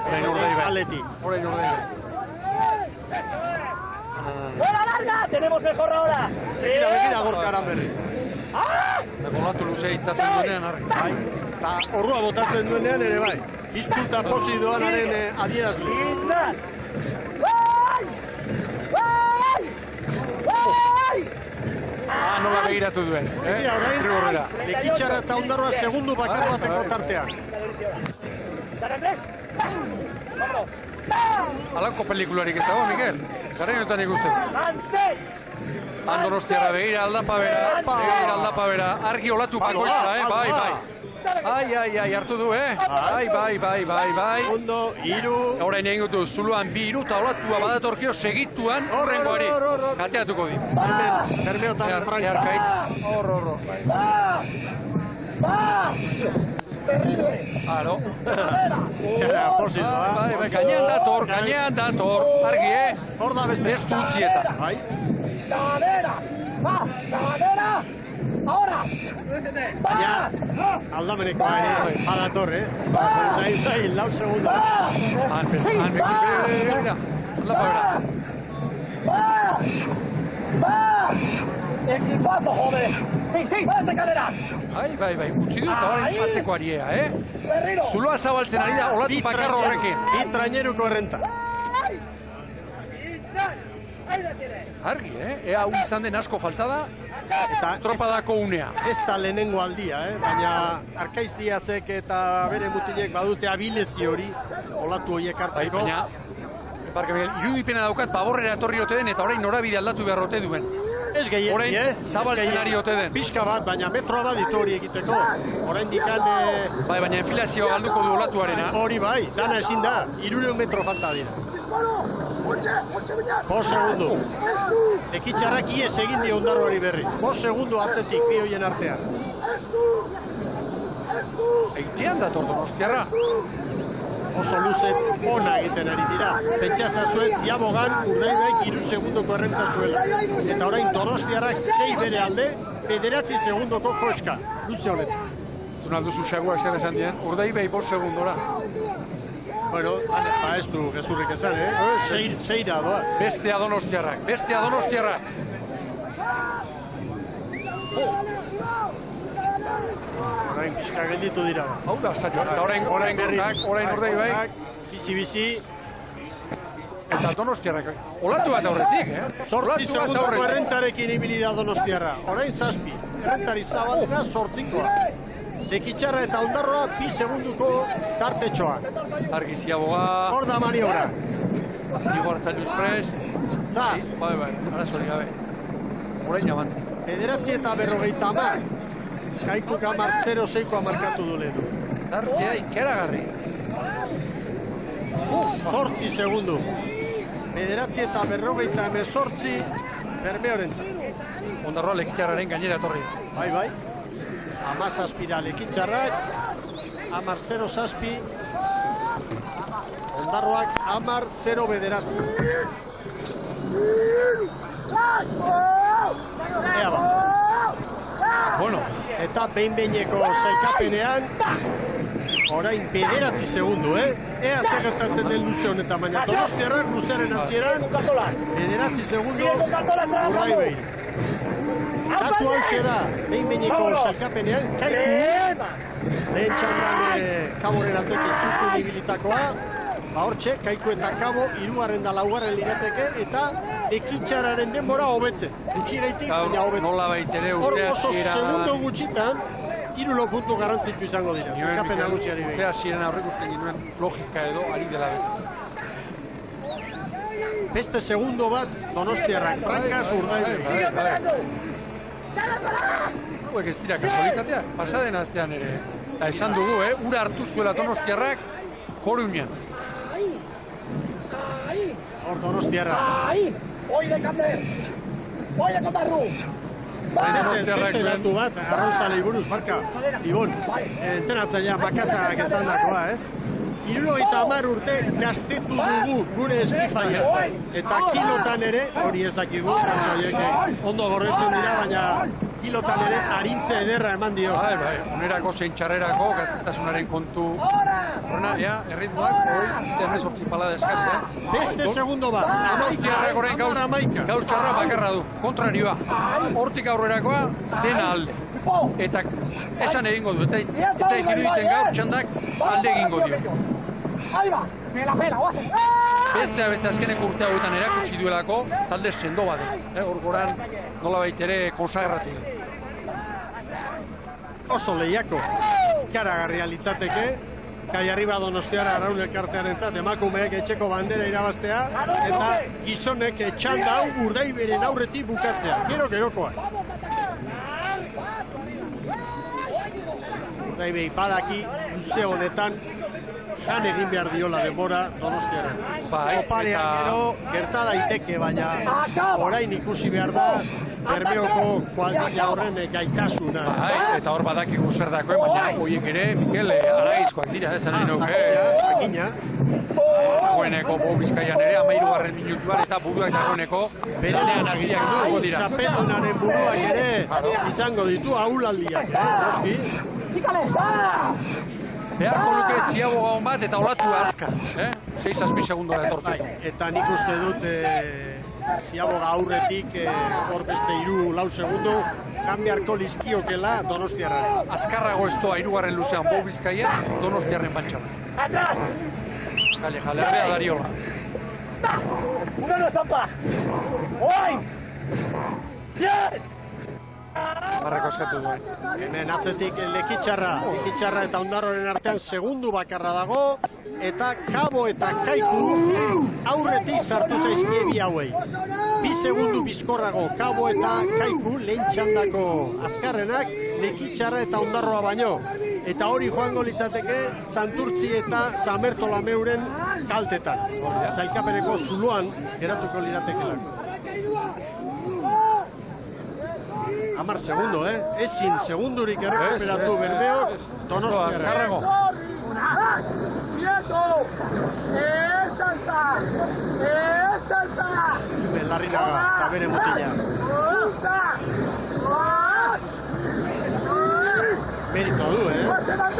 Orain Urdaibai. ¡Bola larga! ¡Tenemos mejor ahora! Begira gorkaran berri. Olatu luzea itatzen duenean, argi. Eta horrua botatzen duenean ere bai. Iztuta posi doanaren adierazle. Nola begiratu duen. Orain, Lekitxarra eta Ondarroa segundu bakar bateko tartean. Alako pelikularik ez dago, Mikel? Garrainoetan ikusten. Donostiarra begira aldapa bera. Argi olatu bakoitza, bai. Ai, hartu du, Bai. Ondo, 3. Horain egin gutu, zuluan 2 eta olatua badatorkio segituan horrengoari. Kateatuko di. Bermeotan franka. Earkaitz. Horro. Aro. Posi doa. Bai, gainean dator. Argi, Hor da beste. Ez dutzieta. Bai. ¡Tabanera! ¡Ahora! Ya, aldameneko ere, badator, Urdaibai, 4 segundu. Mira, aldapa ¡Equipazo, joder! ¡Sí! ¡Vete, cadera! Bai, utzi du eta baren atzeko ariea, Zuloa zabaltzen ari da, olatu bakarro horrekin. Bi traineruko errenta. Argi, ea hau izan den asko falta da, eta tropadako unea. Ez da lehenengo aldia, baina Arkaiz Diazek eta bere mutilek badute abilezi hori, olatu horiek hartzeko. Baina, irudipena daukat, baborrera etorri ote den, eta orain norabide aldatu behar ote duen. Ez gehiago, orain zabaltzen ari ote den. Pixka bat, baina metroa bat ditu hori egiteko. Orain dikan... Bai, baina enfilazioa galduko du olatuarena. Hori bai, dana ezin da, 300 metro falta dira. 5 segundu. Lekitxarrak ies egin dio Ondarroari berriz. 5 segundu atzetik bi hoien artean. Eitean dator Donostiarra. Oso luze ona egiten ari dira. Pentsazazuen ziabogan Urdaibaik 3 segundoko errenta zuela. Eta orain Donostiarrak 6 bere alde, 9 segundoko koska. Luze honetan. Zunalduzu xagua esan esan dien, Urdaibai 5 segundora. Bueno, ez du gezurrik esan, Seira doa. Bestea Donostiarrak. Orain pixka gelditu dira. Hau da, orain Urdaibai. Bizi. Eta Donostiarrak. Olatu bat aurretik, 8 segundoko errentarekin ibili da Donostiarra. Orain 7. Errentari zabaldera 8koa. Lekitxarra eta Ondarroa 2 segunduko tartetxoa. Argi Ziaboga. Hor da maniobra. Igor Txalius prest. Zaz. Bai, arazori gabe. Horain abante. 9:50. Kaikuk 10:06 markatu du lehen. Tartea ikeragarri. 8 segundu. 9:48 Bermeorentzat. Ondarroa Lekitxarraren gainera etorri. Bai. 17 Lekitxarrak, 10:07. Ondarroak 10:09. Ea ba. Bueno. Eta behin-behineko sailkapenean, orain 9 segundu, Ea zer gertatzen den luze honetan, baina Donostiarrak luzearen hasieran 9 segundu Urdaibeiri. Datu hau da, behin-behineko sailkapenean, Kaiku, lehen txandan Kaboren atzetik txuku nibilitakoa, hortxe, Kaiku eta Kabo, 3. da 4. lirateke, eta Lekitxarraren denbora hobetzen. Gutxi gaitik, baina hobetzen. Nola baitere Hor urte oso hasieran. segundo gutxitan, 3 puntu garrantzitsu izango dira. Sailkapen nagusiari behin. Urte hasieran aurrikusten ginuen logika edo ari dela betetzen. Beste segundo bat, Donostiarrak, Brankaz, Urdaibeiri. Hauek ez dira kasualitateak, pasaden astean ere. Eta esan dugu, ura hartu zuela Donostiarrak, Koruñan. Hor Donostiarra. Hoy de Cander. Hoy de Cotarru. Beste datu bat, arrauzalei buruz, barka, Ibon, entrenatzailea Makazak esandakoa, ez? 70 urte gaztetu dugu gure eskifaia. Eta kilotan ere, hori ez dakigu, ondo gordetzen dira, baina kilotan ere arintze ederra eman dio. Bai, onerako zein txarrerako, gaztetasunaren kontu. Horrena, erritmoak, hori, 18 palada eskase. Beste segundo bat, Donostiarrak orain gauz txarra bakarra du, kontrarioa. Hortik aurrerakoa, dena alde. Eta esan egingo du, eta zait iruditzen gaur txandak alde egingo dio. Ahí va, me la pela, guazen. Beste azkeneko urte hauetan erakutsi duelako, talde sendo bat. Hor goran nola baitere konsagratu du. Oso lehiako, ikaragarria litzateke, Kai arriba Donostiara Arraun elkartearentzat emakumeek etxeko bandera irabaztea, eta gizonek txanda hau Urdaiberen aurretik bukatzea. Gerokoa. Urdaibei badaki luze honetan jan egin behar diola denbora Donostiaren. Oparean gero gerta daiteke, baina orain ikusi behar da Bermeoko kualdilla horren gaitasuna. Eta hor badakigu zer dakoen, baina horiek ere, Mikel, araizkoak dira, esan nahi nuke. Jakina. Dagoeneko Bo Bizkaian ere, 13. minutuan, eta buruak dagoeneko berenean hasiak dugu dira. Txapeldunaren buruak ere izango ditu ahulaldiak, noski. Beharko luke Ziaboga hon bat eta olatu azkar. 6-7 segundora etortzeko. Eta nik uste dut Ziaboga aurretik hor beste 3-4 segundo janbiarko lizkiokela Donostiarra. Azkarrago ez doa 3. luzean Bo Bizkaia, Donostiarren bantxara. ¡Atrás! Jale, erdea Dariola. ¡Uno no zampa! ¡Hoy! ¡Bien! Barrako eskatu duen. Hemen atzetik Lekitxarra eta Ondarroren artean segundu bakarra dago, eta Kabo eta Kaiku aurretik sartu zaizkie bi hauei. 2 segundu bizkorrago Kabo eta Kaiku lehen txandako azkarrenak Lekitxarra eta Ondarroa baino. Eta hori joango litzateke Santurtzi eta Samertolameuren kaltetan. Zailkapeneko zuloan geratuko liratekelako. 10 segundo, ezin segundurik errekuperatu Bermeok Donostiarra. Azkarrago. ¡Quieto! ¡Salsa! ¡Salsa! Belarrinaga eta bere mutila. Merito du,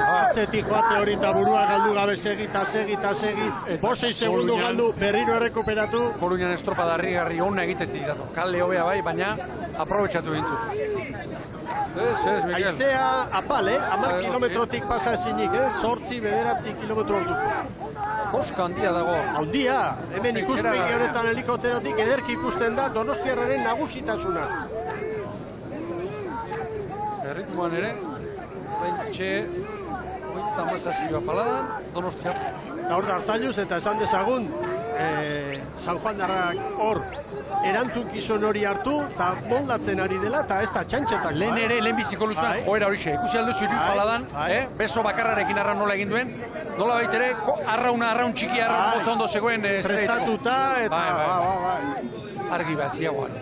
Atzetik joate hori eta burua galdu gabe segi. 5-6 segundu galdu berriro errekuperatu. Koruñan estropadarri ona egitetik datu. Kale hobea bai, baina aprobetxatu bintzu. Aizea apal, 10 kilometrotik pasa ezinik, 8-9 kilometro ordu. Koska handia dago. Handia, hemen ikuspegi honetan helikopterotik ederki ikusten da Donostiarraren nagusitasuna. Erritmoan ere, Bentxe, 37 paladan, Donostia. Gaur dartzailuz eta esan dezagun, San Juan darrak hor erantzukizun hori hartu, eta moldatzen ari dela, eta ez da txantxetak. Lehen biziko luzean joera hori xe. Ikusi alduzu hiru paladan, beso bakarrarekin arraun nola egin duen, nola baitere, arraun txiki arraun motza ondo zegoen. Prestatuta eta... Argi baziagoan.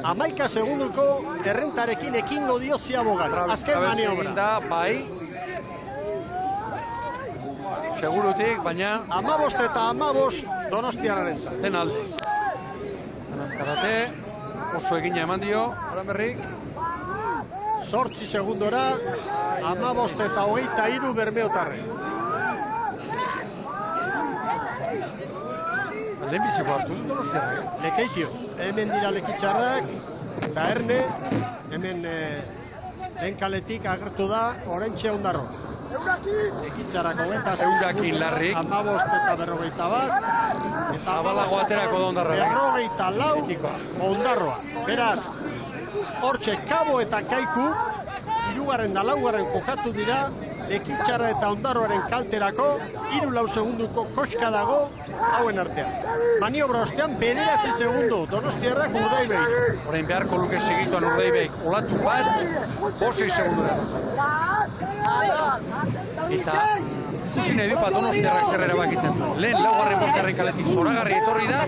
11 segunduko errentarekin ekingo dio Ziabogari. Azken maniobra. Bai. Segurutik, baina... 15 eta 15 Donostiarraren zan. Den alde. Azkarate, oso egina eman dio, Aranberrik. 8 segundora, 15 eta 23 Bermeotarre. Lehen biziko hartu dut Donostiarrak. Lekeitio, hemen dira lekitxarrak, eta Erne, hemen den kaletik agertu da, orentxe ondarro. Ekitxarrak 20 Eurakin Larrik. 15 eta 41. Zabalago aterako da Ondarroa. 44 Ondarroa. Beraz, hortxe Kabo eta Kaiku, 3. da 4. kokatu dira, Ekitxarra eta Ondarroaren kalterako, 3 segunduko koska dago, hauen artean. Maniobra ostean, 9 segundu, Donostiarrak Urdaibeik. Orain beharko luke segituan Urdaibeik, olatu bat, 6 segundu. Eta, ikusi nahi dupa Donostiarrak zerrera bakitzen. Lehen laugarren bostarren kaletik zoragarri etorri da,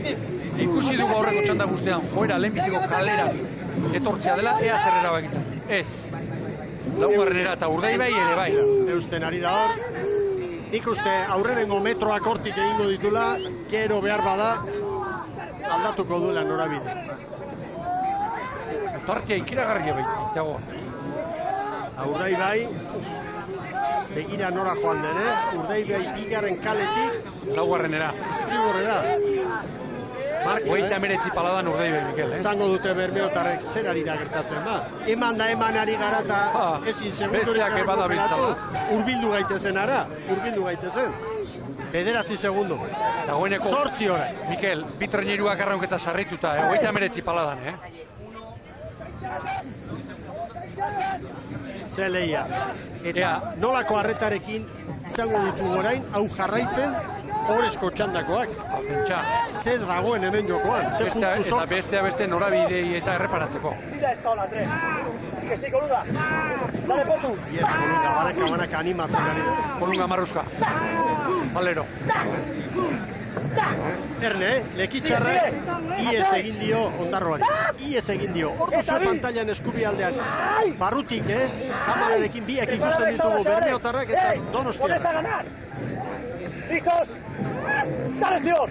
ikusi dugu aurreko txanda guztean, joera lehenbiziko kalera etortzea dela, ea zerrera bakitzen. Ez. Laugarrenera eta Urdaibai ere bai. Eusten ari da hor. Nik uste aurrenengo metroak hortik egingo ditula, gero behar bada, aldatuko duela norabide. Tarkia ikiragarria bai, Tiago. Urdaibai, begira nora joan den, Urdaibai 2. kaletik, Laugarrenera. Estriborrera. Hogeita 19 paladan Urdaibai, Mikel, Zango dute Bermeotarrek zer ari da gertatzen, ba. Eman ari gara eta ezin segundurik urbildu gaitezen ara, urbildu gaitezen. 9 segundu. Dagoeneko 8 hora. Mikel, bitreineruak arraunketa sarrituta, hogeita 19 paladan, Ze lehia. Eta nolako harretarekin izango ditugu orain, hau jarraitzen, horrezko txandakoak. Zer dagoen hemen jokoan, zer puntu sok. Eta beste norabidei eta erreparatzeko. Tira esta ola, Andrés. Que sí, Colunga. Dale, Potu. Yes, Colunga, baraka animatzen ari da. Colunga marruska. Valero. Erne, lekitxarrak, ies egin dio Ondarroari. Ies egin dio. Ordu zu pantailan eskubialdean. Barrutik, kamararekin biak ikusten ditugu Bermeotarrak eta Donostiarrak. Listos. Dale, señor.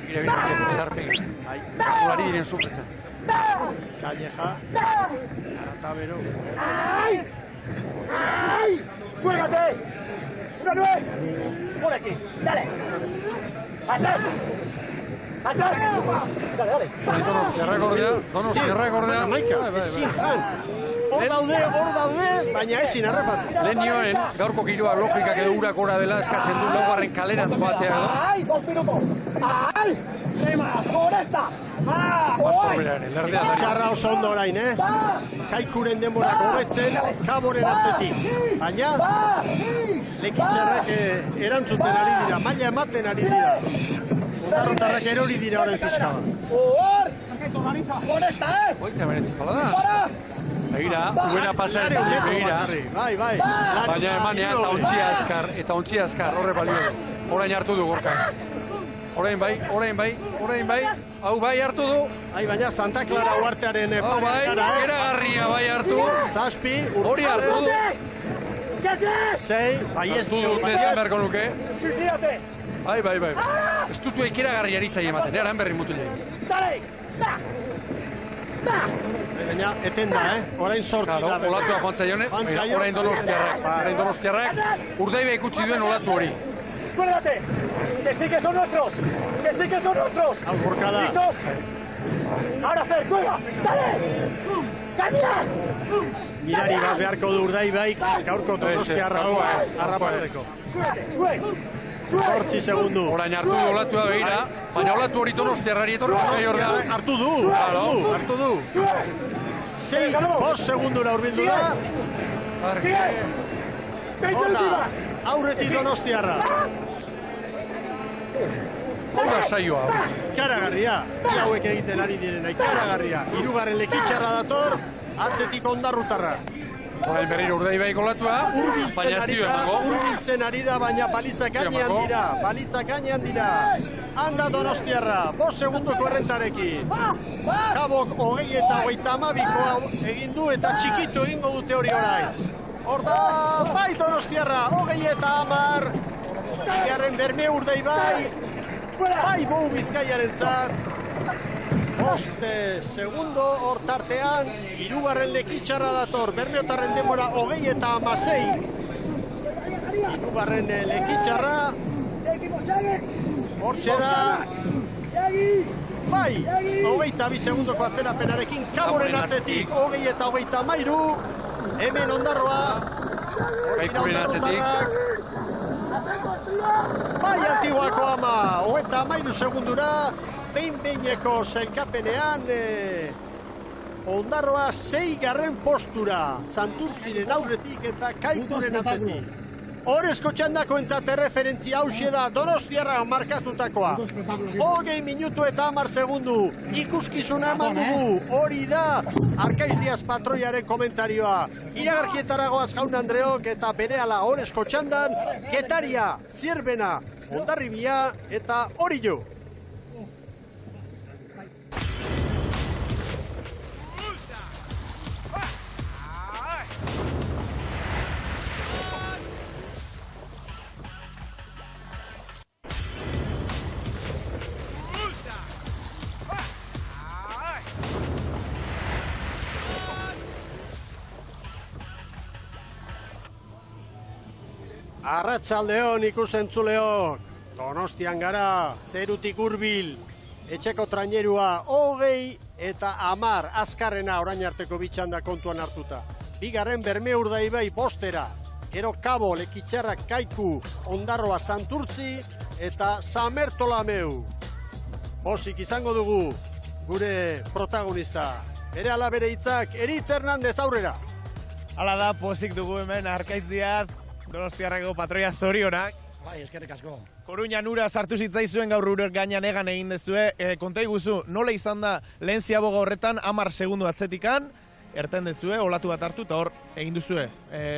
Urari diren sufritzen. Calleja. Atabero. ¡Ay! ¡Cuélgate! ¡Una 9! Por aquí. Dale. ¡Atrás! ¡Atrás! Dale, dale. Donostiarrak ordea. Ezin jan. Hor daude, baina ezin harrapatu. Lehen nioen, gaurko giroa logikak edo urak ora dela eskatzen du laugarren kalerantz batea edo. ¡Ay! 2 minutos. ¡Ay! ¡Rema! ¡Por esta! Txarra oso ondo orain, Kaikuren denborak hobetzen, Kaboren atzetik. Baina, lekitxarrak erantzuten ari dira, maila ematen ari dira. Ondarrotarrak erori dira horren pizkaba. Hogeita 19 palada. Begira, buena pasa ez dira, begira. Bai. Baina emanean eta ontzia azkar, horre balio. Orain hartu du gorka. Orain bai. Hau bai hartu du. Baina Santa Clara uartearen parekara. Eragarria bai hartu. Zazpi. Hori hartu du. 6. Bai ez dio. Ezin beharko nuke. Suicídate. Bai. Ez dutu ikeragarriari zai ematen, eran berri mutilei. Dale. Baina, eten da, orain sortu da. Olatua joan zaione, orain Donostiarrak. Urdaibai ikutsi duen olatu hori. ¡Cuélgate! ¡Que sí que son nuestros! ¿Listos? Ahora, Fer, cuelga. ¡Dale! ¡Camina! Mirari bat beharko du Urdaibaik, gaurko Donostiarra harrapatzeko. 8 segundu. Orain hartu du olatua begira, baina olatu hori Donostiarrari etorri gai ordea. Hartu du. 6 amasei, 5 segundura urbildu da. Horda, aurretik Donostiarra. Hora saioa. Ikaragarria, bi hauek egiten ari direna, ikaragarria. 3. lekitxarra dator, atzetik Ondarrutarra. Orain berriro Urdaibai golatua, baina ez dio emango. Urbiltzen ari da, baina balitzak gainean dira. Handa Donostiarra, 5 segundoko errentarekin. Kabok 20 eta 32 egin du eta txikitu egingo dute hori orain. Horda, bai Donostiarra, 20 eta 10. Bigarren Berme Urdaibai, bai Bou Bizkaiaren zat. 5 segundo hor tartean, 3. lekitxarra dator, Bermeotarren denbora 20 eta 16. 3. lekitxarra, hortxe da, bai, 22 segundoko atzerapenarekin, Kaboren atzetik, 20 eta 33, hemen Ondarroa, Kaikuren atzetik. Bai Antiguako ama, 23 segundura, behin-behineko sailkapenean, Ondarroa 6. postura, Santurtziren aurretik eta Kaikuren atzetik. Horezko txandako entzat erreferentzia hauxe da Donostiarra markatutakoa. 20 minutu eta 10 segundu, ikuskizuna eman dugu, hori da Arkaiz Diaz patroiaren komentarioa. Iragarkietaragoaz Jaun Andreok eta berehala horezko txandan, Getaria, Zierbena, Hondarribia eta Orillo. Arratsaldeon ikusentzuleok, Donostian gara, zerutik hurbil, etxeko trainerua 20 eta 10 azkarrena orain arteko bitxanda kontuan hartuta. 2. Berme Urdaibai 5. Gero Kabo, Lekitxarra, Kaiku, Ondarroa, Santurtzi eta Samertolameu. Pozik izango dugu gure protagonista. Bere ala bere hitzak, Eritz Hernandez aurrera. Hala da, pozik dugu hemen Arkaiz Diaz, Donostiarreko patroia zorionak. Bai, eskerrik asko. Koruñan ura sartu zitzaizuen gaur urek gainan egan egin dezue. Konta iguzu, nola izan da lehen ziaboga horretan 10 segundu atzetikan, erten dezue, olatu bat hartu eta hor egin duzue,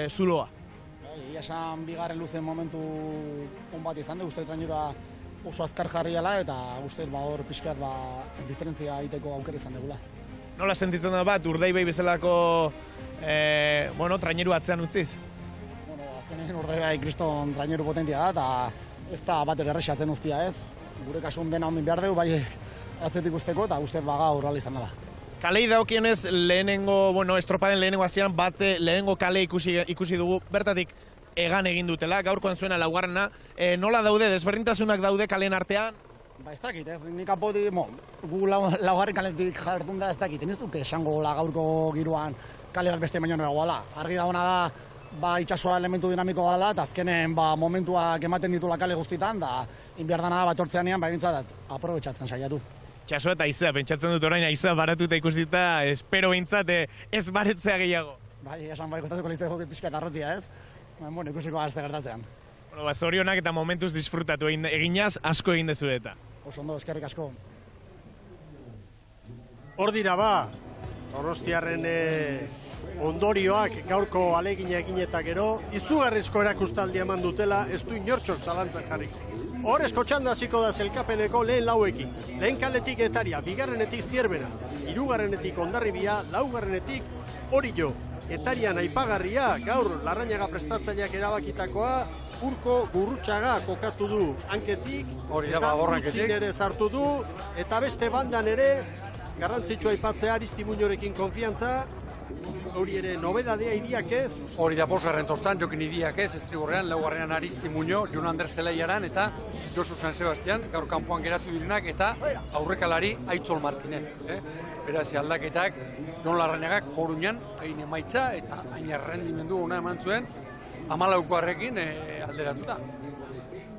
zuloa. Ia esan bigarren luzen momentu on bat izan du, uste trainura oso azkar jarriala eta uste hor pixkat diferentzia egiteko aukera izan dugula. Nola sentitzen da bat, Urdaibai bezalako traineru atzean utziz? Azkenen Urdaibai kriston traineru potentia da eta ez da bat erresatzen uztia ez. Gure kasun dena ondin behar dugu, bai atzetik usteko eta uste gaur hala izan dela. Kalei daukionez lehenengo, estropaden lehenengo hasieran lehenengo kale ikusi dugu, bertatik egan egin dutela, gaurkoan zuena laugarrena. Nola daude, desberdintasunak daude kaleen artean? Ba ez dakit, ez, nik apoti, gu laugarren kaletik jartun da ez dakit, ez duke esango gaurko giroan kaleak beste baino nagoala. Argi dagoena da, itxasua elementu dinamiko dela, eta azkenen momentuak ematen ditula kale guztitan, da inbiardana bat ortzeanean, egintzat, aprobetxatzen saiatu. Itxasua eta Aizea, pentsatzen dut orain Aizea baratuta ikusita, espero behintzat ez baretzea gehiago. Bai, esan kontatuko litzeko pixka eta arrotzia ez, ikusiko azte gertatzean. Zorionak eta momentuz disfrutatu eginaz, asko egin dezu eta. Oso ondo, eskerrik asko. Hor dira Donostiarren ondorioak gaurko alegina egin eta gero, izugarrizko erakustaldia eman dutela, ez du inortxok zalantzan jarriko. Horrezko txanda hasiko da zelkapeneko lehen lauekin. Lehen kaletik Getaria, bigarrenetik Zierbena, hirugarrenetik Hondarribia, laugarrenetik Orillo. Getarian aipagarria, gaur Larrañaga prestatzaileak erabakitakoa, Urko Gurrutxaga kokatu du hanketik, eta Urtzin ere sartu du, eta beste bandan ere, garrantzitsua aipatzea Aristimuñorekin konfiantza, hori ere nobedadea Iriak ez. Hori da bosgarren tostan, Jokin Iriak ez, estriborrean, laugarrenan Aristimuño, Jon Ander Zeleiaran eta Josu San Sebastian, gaur kanpoan geratu direnak, eta aurrekalari Aitzol Martinez. Beraz, aldaketak, Jon Larrañagak Koruñan, hain emaitza eta hain errendimendu ona eman zuen, 14 alderatuta.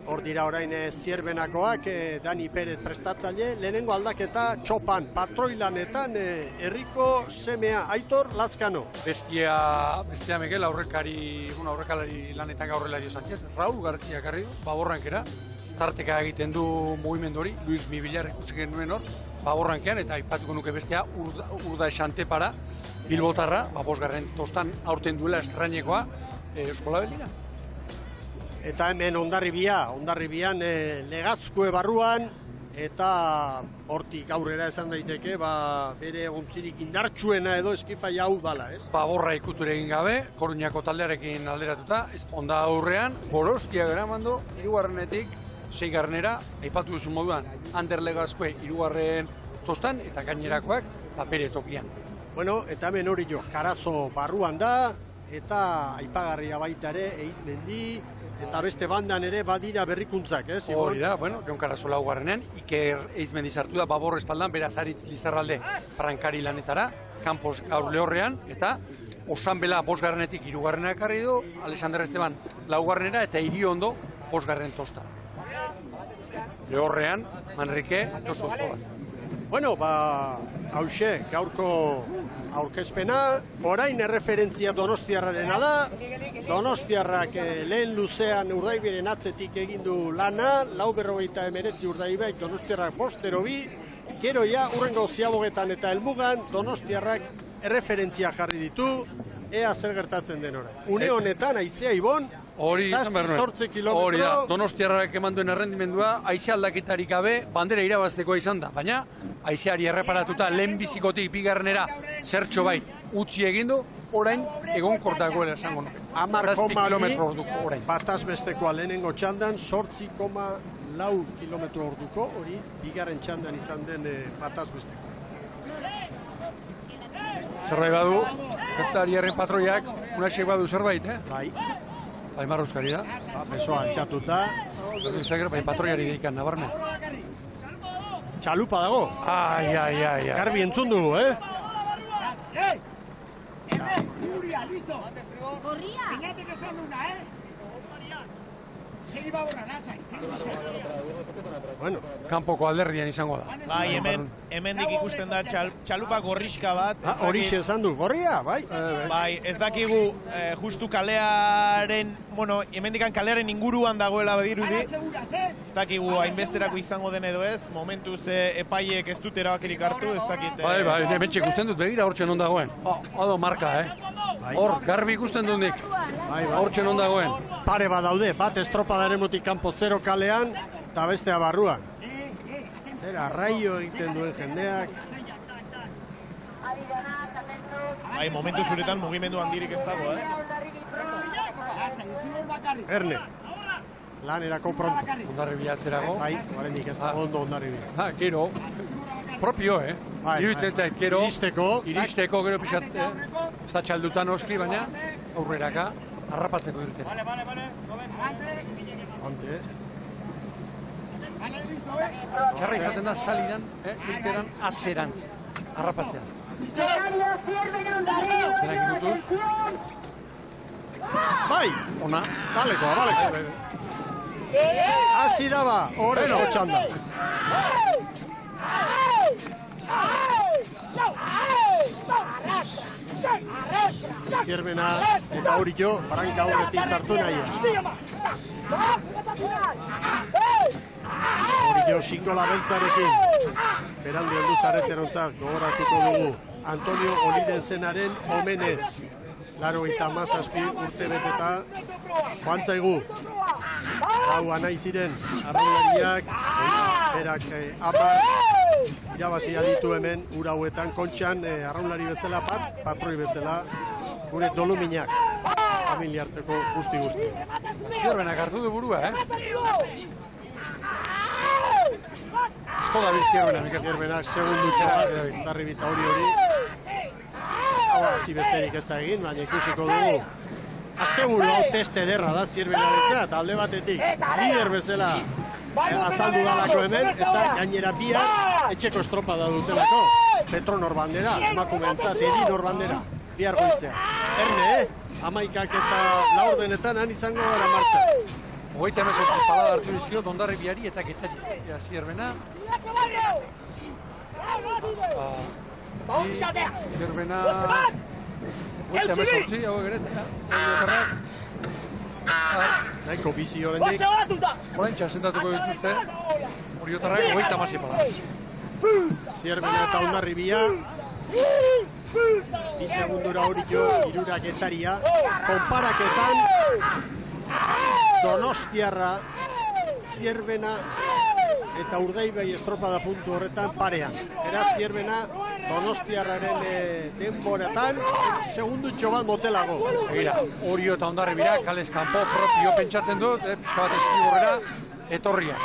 Hor dira orain Zierbenakoak, Dani Perez prestatzaile, lehenengo aldaketa Txopan, patroilanetan herriko semea Aitor Lazkano. Bestia Miguel, aurrekalari lanetan gaurrela dio Sánchez, Raúl Gartziak jarri du, baborrankera, tarteka egiten du mugimendu hori, Luis Mibillar ikusi genuen hor, baborrankean, eta aipatuko nuke bestia Urda Xantepara, Bilbotarra, 5. tostan aurten duela estrainekoa Eskola Belina. Eta hemen Hondarribian Legazkue barruan, eta hortik aurrera esan daiteke, bere ontzirik indartsuena edo eskifai hau dala, ez? Baborra ikuture egin gabe, Koruñako taldearekin alderatuta, ezponda aurrean, Gorostia geramandu, 3. 6. aipatu duzu moduan, Ander Legazkue 3. tostan, eta gainerakoak papere tokian. Bueno, eta hemen hori jo, Karazo barruan da, eta aipagarria baita ere, Eizmendi, eta beste bandan ere badira berrikuntzak, ez? Hori da, bueno, Jon Karazo 4. Iker Eizmendi sartu da, Babor espaldan, beraz Aritz Lizarralde Prankari lanetara, Campos gaur Lehorrean, eta Osanbela 5. 3. ekarri du, Alexander Esteban 4. eta Iriondo 5. tosta. Lehorrean, Manrike, Josu Ostolaz. Bueno, hauxe, gaurko aurkezpena, orain erreferentzia Donostiarrarena da, Donostiarrak lehen luzean Urdaibiren atzetik egindu lana, 4:49 Urdaibaik Donostiarrak 5-2, gero ja, urrengo Ziabogetan eta Helmugan, Donostiarrak erreferentzia jarri ditu, ea zer gertatzen den orain. Une honetan, haizea Ibon, hori izan behar nuen. 7 kilometro. Hori da, Donostiarrak eman duen errendimendua, haize aldaketarik gabe, bandera irabaztekoa izan da. Baina, haizeari erreparatuta, lehenbizikotik 2. zertxo bait utzi egindu, orain egonkortagoela esango nuke. 10,2 bataz bestekoa lehenengo txandan, 8,4 kilometro orduko, hori 2. txandan izan den bataz bestekoa. Zerbait badu, gertariaren patroiak, unaxek badu zerbait, Bai. Bai marruzkari da. Besoa altxatuta. Bai patroiari deikan, nabarmen. Txalupa dago. Ai. Garbi entzun dugu, Julia, listo. Corría. Fíjate que son una, Segi Baborra, lasai. Bueno. Kanpoko alderdian izango da. Bai, hemendik ikusten da txalupa gorriska bat. Horixe esan du, gorria, bai. Bai, ez dakigu justu kalearen, bueno, hemendikan kalearen inguruan dagoela badirudi. Ez dakigu hainbesterako izango den edo ez, momentuz epaiek ez dut erabakirik hartu, ez dakit. Bai, hementxe ikusten dut, begira hortxe non dagoen. Hado marka, Hor, garbi ikusten dut nik. Hortxe non dagoen. Pare bat daude, bat estropadaren motik kanpo 0 kalean, eta bestea barruan. Zer arraio egiten duen jendeak. Bai, momentu zuretan mugimendu handirik ez dago, Erne, lanerako pronto. Hondarribia atzerago. Bai, barendik ez dago ondo Hondarribia. Gero, propio, Iruditzen zait, gero. Iristeko, gero pixat, ez da txaldutan oski, baina aurreraka harrapatzeko irten. Ante. Txarra izaten da salidan, irteran atzerantz, harrapatzea. Zenak ikutuz? Bai! Ona. Balekoa. Hasi daba, horrezko txanda. Zierbena eta hori jo, Branka horretik sartu nahi. Hori jo, Xikola Beltzarekin. Beraldi heldu zareterontzat gogoratuko dugu. Antonio Olidenzenaren omenez. 87 urte beteta joan zaigu. Hau anai ziren arraunariak, berak 10 irabazi ditu hemen ura hauetan kontxan arraunari bezala patroi bezala gure doluminak familiarteko guzti. Zierbenak hartu du burua, Asko da Zierbenak. Zierbenak segundu txera, Hondarribita hori. Hau hasi besterik ez da egin, baina ikusiko dugu. Azteburu hau teste ederra da Zierbenarentzat, alde batetik, lider bezala azaldu dalako hemen, eta gainera biak etxeko estropada dutelako. Petronor bandera, emakumeentzat, Edinor bandera, bihar goizea. Erne, 11 eta 4 han izango gara martxa. Hogeita emezortzi palada hartu dizkio Hondarribiari eta Getari. Ea Zierbena. Zierbena... Hogeita emezortzi, hau egeret. Nahiko bizi horrendik. Horrentxa sentatuko dituzte. Oriotarrak hogeita amasi palada. Zierbena eta Hondarribia. Bi segundura hori jo, irura Getaria. Konparaketan, Donostiarra, Zierbena eta Urdaibai estropada puntu horretan parean. Beraz, Zierbena Donostiarraren denboratan segundutxo bat motelago. Egira, Orio eta Hondarribia, kalez kanpo propio pentsatzen dut, pixka bat eskiborrera, etorria.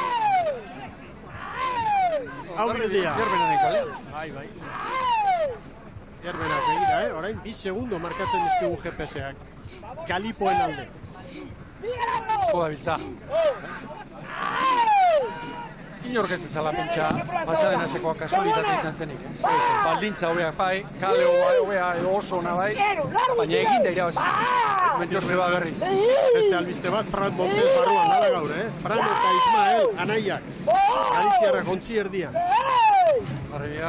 Aurredia. Zierbenaren kalean. Bai. Zierbena, begira, orain 2 segundo markatzen dizkigu GPS-ak. Kalipoen alde. Asko da biltza. Inork ez ezala pentsa, pasaden azekoa kasualitate izan zenik. Baldintza hobeak bai, kale hobea oso ona bai, baina egin da irabazi. Mentxorre bat berriz. Beste albiste bat, Fran Montes barruan nada gaur, Fran eta Ismael, anaiak. Galiziarra kontzi erdian. Arribia...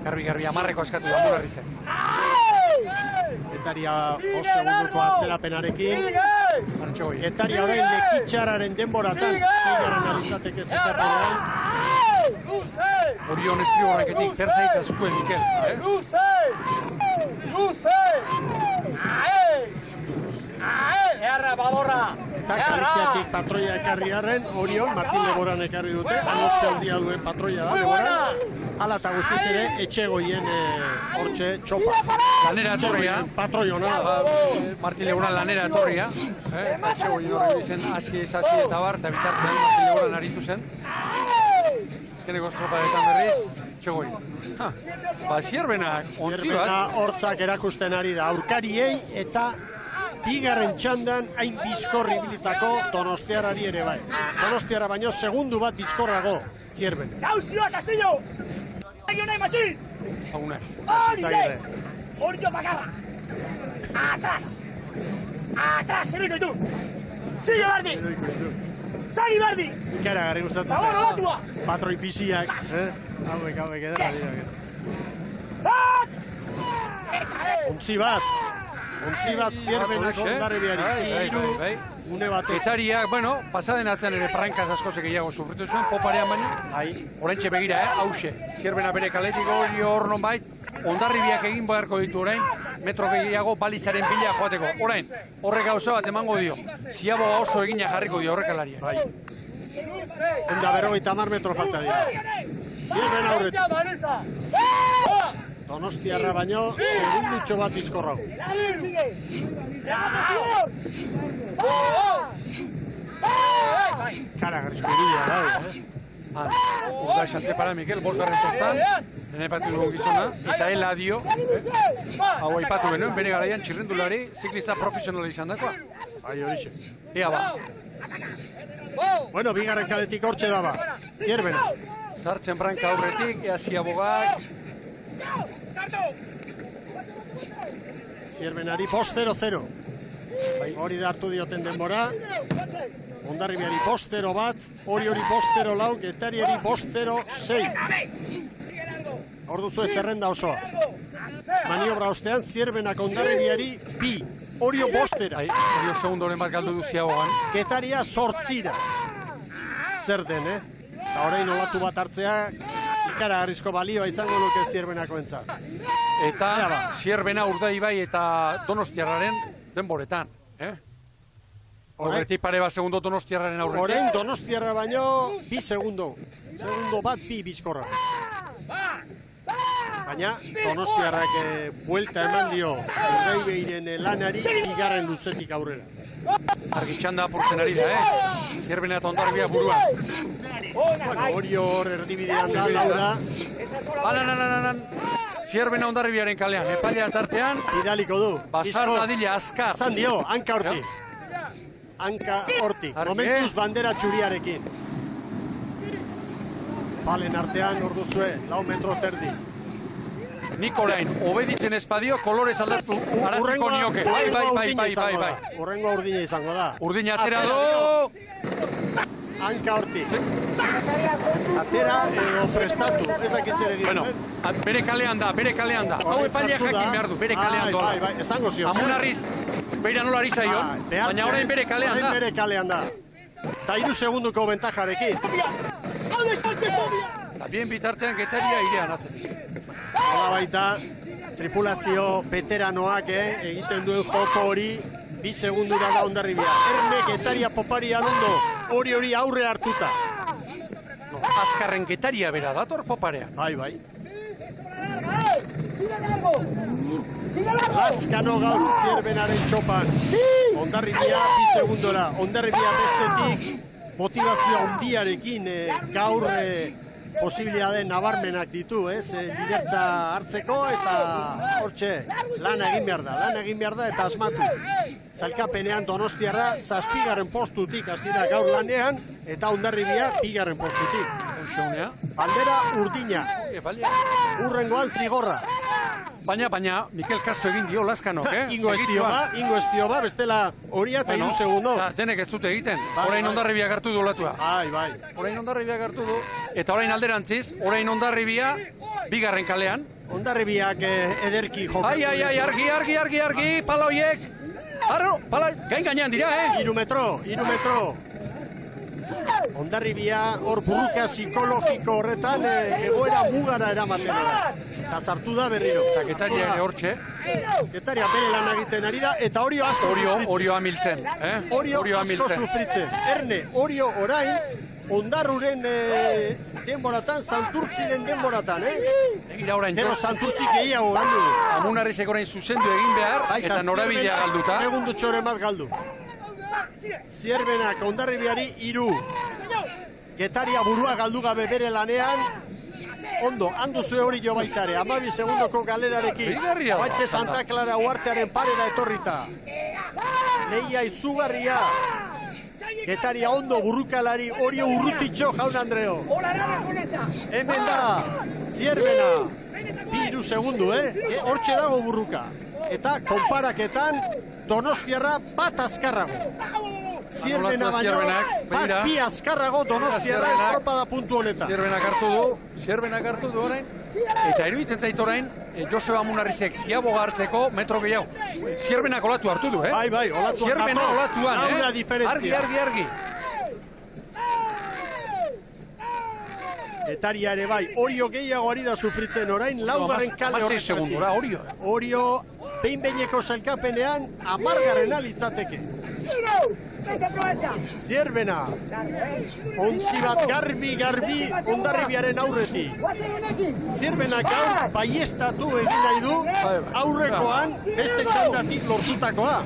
Garbi, amarreko askatu da murarri zen. Getaria 5 segunduko atzerapenarekin. Getaria orain lekitxararen denboratan. Zeigarren alizateke zekapenean. Orion estrio horreketik, terzait askuen Mikel. Eta Galiziatik patroia ekarri garren, Orion, Martin Leboran ekarri dute, anostia handia duen patroia da, Leboran. Hala eta guztiz ere, etxegoien hortxe txopa. Lanera etorria. Patroiona. Martin Leboran lanera etorria. Etxegoien horri dizen, hasi eta bar, eta bitartean Martin Leboran aritu zen. Azkeneko estropadetan berriz, etxegoien. Zierbenak, ontzi bat. Zierbena hortzak erakusten ari da, aurkariei eta bigarren txandan hain bizkorri bilitako Donostiarrari ere bai. Donostiarra baino segundu bat bizkorrago, Zierben. Gauzioa, Castillo! Egin nahi matxin! Agune. Orio bakarra! Atrás! Atrás, eroiko ditu! Sigue Bardi! Sagi Bardi! Ikara garri gustatzen. Zabor, olatua! Patroi biziak. Hauek, edera dira. Ontzi bat Zierbenak Hondarribiari. Une batez. Getariak, pasaden azean ere prankaz asko gehiago sufritu zuen, poparean baina. Oraintxe begira, hause. Zierbena bere kaletik hori hor non bait. Hondarribiak egin beharko ditu orain, metro gehiago balizaren bila joateko. Orain, horrek gauza bat emango dio. Ziaboga oso egina jarriko dio horrekalarien. Bai. Onda 50 metro falta dira. Zierben aurretik. Donostiarra baino, segundutxo bat bizkorrago. Kara garrizko irudea da, Urda xante para Mikel, 5. txostan, denepatu dugu gizona, eta hela dio, hau aipatu benuen, bere garaian txirrendulari, ziklista profesionala izan dakoa. Bai, horixe. Ea ba. Bueno, bigarren kaletik hortxe daba, Zierbena. Sartzen branka aurretik, ea ziabogak. Zierbenari 5-0-0. Hori da hartu dioten denbora. Hondarribiari 5-0 bat, hori 5-0 Getariari 5-0-6. Hor duzu zerrenda osoa. Maniobra ostean, Zierbenak Hondarribiari 2. Orio 5-0. Orio segundoren bat galdu duziagoan. Getaria 8. Zer den, Eta orain olatu bat hartzea, ikara garrizko balioa izango luke Zierbenako entzat. Eta Zierbena Urdaibai eta Donostiarraren denboretan, Horretik pare bat segundo Donostiarraren aurretik. Orain Donostiarra baino 2 segundo. Segundo bat 2 bizkorra. Baina Donostiarrak buelta eman dio Urdaibairen lanari bigarren luzetik aurrera. Argitxanda apurtzen ari da, Zierbena eta Hondarribia buruan. Hori hor erdibidean da, Laura. Banan. Zierbena Hondarribiaren kalean, epailea tartean. Idaliko du. Basar dadila azkar. Zan dio, hanka hortik. Hanka hortik. Momentuz bandera txuriarekin. Palen artean orduzue, 4 metro terdi. nik orain, obeditzen espadio, kolorez aldatu araziko nioke. Bai. Urrengoa urdina izango da. Urdina atera do! Hanka hortik. Atera edo prestatu, ez dakitzere dira. Bueno, bere kalean da. Hau epaileak jakin behar du, bere kalean doa. Bai, esango zion. Amunarriz, beira nola ari zaion, baina orain bere kalean da. Orain bere kalean da. Eta 3 segunduko bentajarekin. Bien bitartean Getaria irean atzetik. Hala baita, tripulazio veteranoak egiten duen joko hori 2 segundura da Hondarribia. Erne Getaria poparian ondo, hori aurre hartuta. Azkarren Getaria bera dator poparean. Bai. Lazkano gaur Zierbenaren txopan. Hondarribia 2 segundora. Hondarribia bestetik motivazio handiarekin gaur posibilitateen nabarmenak ditu, lidertza hartzeko eta hortxe lan egin behar da eta asmatu. Zailkapenean Donostiarra 7. postutik hasi da gaur lanean eta Hondarribia 2. postutik. Bandera urdina. Urrengoan zigorra. Baina, Mikel Castro egin dio Lazkanok, Ingo estio ba, bestela horia eta 3 segundo. Denek ez dute egiten, orain Hondarribia hartu du olatua. Bai. Orain Hondarribia hartu du, eta orain alderantziz, orain Hondarribia 2. kalean. Hondarribiak ederki jokatu. Argi, pala hoiek. Pala, gainean dira, 3 metro. Hondarribia hor burruka psikologiko horretan egoera mugara eramaten da. Eta sartu da berriro. Eta Getaria ere hortxe. Getaria bere lan egiten ari da, eta Orio asko sufritzen. Orio amiltzen. Orio asko sufritzen. Erne, Orio orain, Hondarruren denboratan, Santurtziren denboratan, Gero Santurtzik gehiago galdu. Amunarrizek orain zuzendu egin behar, eta norabidea galduta. Segundu txoren bat galdu. Zierbenak Hondarribiari 3. Getaria burua galdu gabe bere lanean. Ondo, handuzue hori jo baitare, 12 segundoko galerarekin. Baitxe Santa Clara uartearen parera etorrita. Lehia izugarria. Getaria ondo burrukalari hori urrutitxo jaun Andreo. Hemen da, Zierbena. 2 segundu, hortxe dago burruka. Eta konparaketan Donostiarra bat azkarrago. Zierbena baino, bat 2 azkarrago Donostiarra estropada puntu honetan. Zierbenak hartu du orain. Eta iruditzen zait orain, Joseba Amunarrizek ziaboga hartzeko metro gehiago. Zierbenak olatu hartu du, Bai, olatu. Zierbenak olatuan, Aura diferentzia. Argi. Getaria ere bai, Orio gehiago ari da sufritzen orain, 4. kale horretatik. 6 segundura, Orio. Orio, behin-behineko sailkapenean, 10. litzateke. Zierbena, ontzi bat garbi, Hondarribiaren aurretik. Zierbena gaur baiestatu egin nahi du, aurrekoan beste txandatik lortutakoa.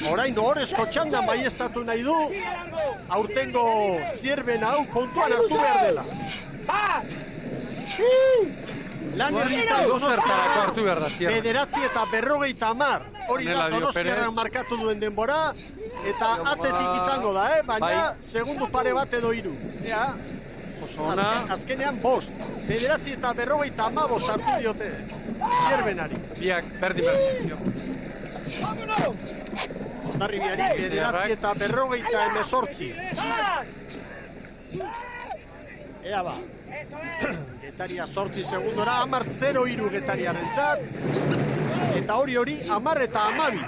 Orain horrezko txandan baiestatu nahi du, aurtengo Zierbena hau kontuan hartu behar dela. Lan herritan Donostiarra, 9:50, hori da Donostiarra markatu duen denbora, eta atzetik izango da, baina segundu pare bat edo 3. Azkenean 5. 9:50 hartu diote Zierbenari. Biak berdin. Hondarribiari 9:18. Ea ba. Getaria 8 segundora, 10:03 Getariarentzat. Eta hori 10 eta 12.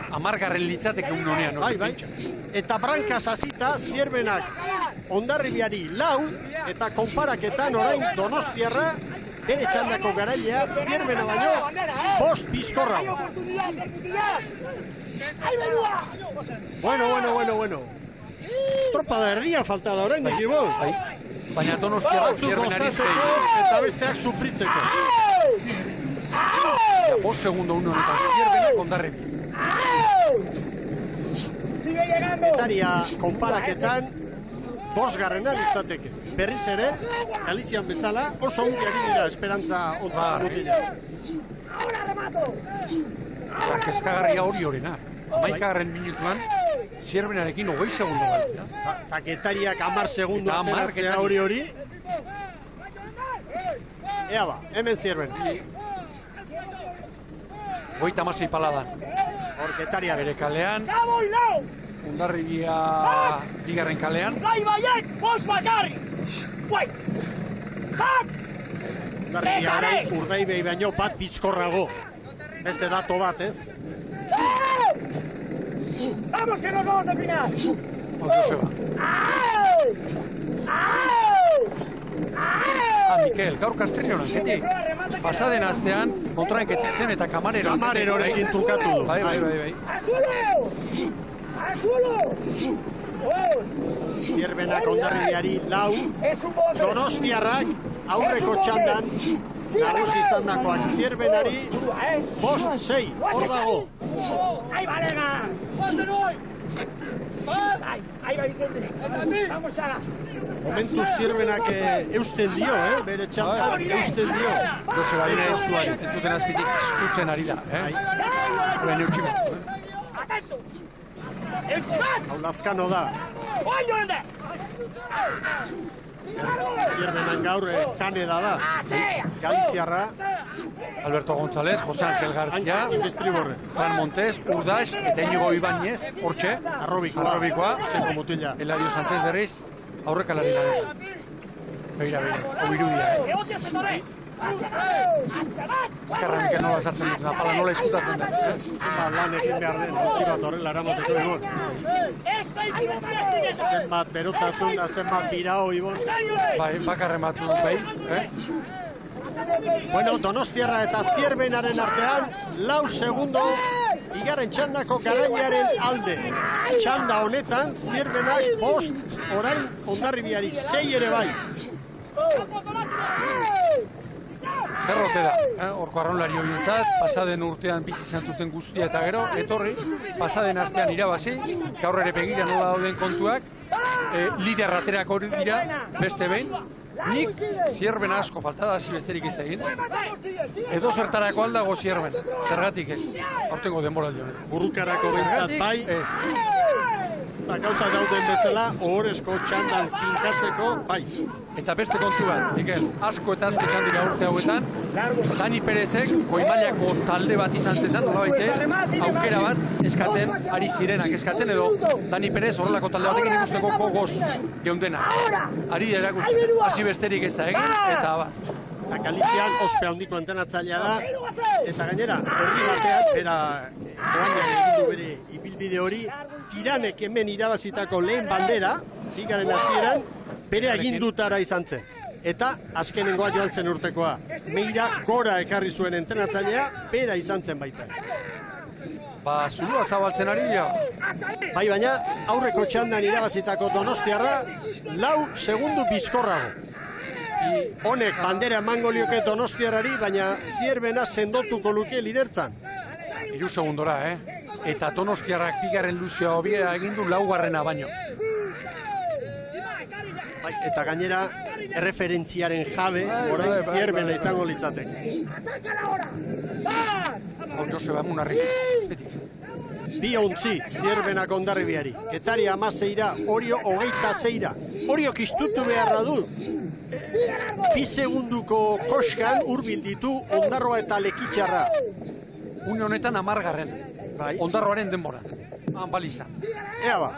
10. litzateke unonean. Bai. Eta brankaz hasita Zierbenak Hondarribiari 4 eta konparaketan orain Donostiarra bere txandako garailea Zierbena baino 5 bizkorrago. Bueno. Estropada erdia falta da orain, dikibo. Baina Donostiarra Zierbenari 6. Eta besteak sufritzeko. 5 segundo unonetan Zierbenak Hondarribia. Getaria konparaketan 5. litzateke. Berriz ere, Galizian bezala, oso ongi ari dira esperantza ontra mutila. Kezkagarria horena. 11. minutuan, Zierbenarekin 20 segundo galtzea. Eta Getariak 10 segundo ateratzea hori. Ea ba, hemen Zierbena. 56 paladan. Hor Getaria Bere kalean, Kabo lau! Hondarribia bigarren kalean. Gai baiek, bost bakarri! Guai! Hat! Hondarribia orain Urdaibei baino bat bizkorrago. Beste dato bat, ez? Vamos, que nos vamos de final! Joseba. Au! Mikel, gaur Castellonan, geti. Pasaden astean, kontraenketik zen eta Kamarerorekin trukatu du. Bai. ¡Azulo! ¡Azulo! Zierbenak Hondarribiari lau, Donostiarrak aurreko txandan nagusi izandakoak Zierbenari 5-6, hor dago. ¡Ahí va, Lega! ¡Ahí va, Vicente! ¡Vamos, Saga! Momentu Zierbenak eusten dio, bere txandan eusten dio. Joseba ere entzuten azpitik eskutzen ari da, Horren eutximet. ¡Atentos! ¡Eutximet! Hau Lazkano da. ¡Oaino hende! Zierbenan gaur Kaneda da. Galiziarra. Alberto González, José Ángel García, Distriborre. Juan Montes, Urdaix, eta Inigo Ibáñez, hortxe. Arrobikoa. Zeko mutila. Eladio Sánchez berriz, aurrekalari lan. Begira, obirudia. ¡Egotia zetore! Ezkerra Mikel nola sartzen dut, napala nola izkutatzen da. Lan egin behar den, utzi bat horrela eramateko egon. Zenbat berotasun da, zenbat birao, Ibon. Bai, bakarren batzu dut bai. Bueno, Donostiarra eta Zierbenaren artean, 4 segundo, bigarren txandako Garainaren alde. Txanda honetan, Zierbenak 5, orain Hondarribiari 6 ere bai. Zerrote da, horko arraunlari horientzat, pasaden urtean bizi izan zuten guztia eta gero, etorri, pasaden astean irabazi, gaur ere begira nola dauden kontuak, lider aterak hori dira, beste behin, nik Zierben asko falta da, besterik ez da egin. Edo zertarako aldago Zierben, zergatik ez, aurtengo denbora dionen. Burrukarako bentzat bai, eta gauza dauden bezala, ohorezko txandan finkatzeko bai. Eta beste kontuan, Mikel, asko eta asko izan dira urte hauetan, Dani Perezek, goimailako talde bat izan zezan, nola aukera bat eskatzen, ari zirenak eskatzen, edo Dani Perez horrelako talde batekin ikusteko gogoz geundena. Ari da erakusten, hasi besterik ez da egin, eta bat. Eta Galizian ospe handiko antenatzailea da, eta gainera, herri batean, bera joan egin du bere ibilbide hori, Tiranek hemen irabazitako lehen bandera, bigaren hasieran, bere agindutara izan zen. Eta azkenengoa joan zen urtekoa. Meira gora ekarri zuen entrenatzailea, bera izan zen baita. Ba, zulua zabaltzen ari dira. Bai, baina aurreko txandan irabazitako Donostiarra 4 segundu bizkorrago. Honek bandera emango lioke Donostiarrari, baina Zierbena sendotuko luke lidertzan. 3 segundora, Eta Donostiarrak bigarren luzioa hobia egindu 4. baino. Bai, eta gainera, erreferentziaren jabe, orain Zierbena izango litzateke. Hau Joseba Munarri, espetik. 2-11, Zierbenak Hondarribiari. Getari 16, Orio 26. Orio kistutu beharra du. 2 segunduko koskan hurbil ditu Hondarroa eta Lekitxarra. Une honetan 10. Bai. Hondarroaren denbora. Baliza. Ea ba.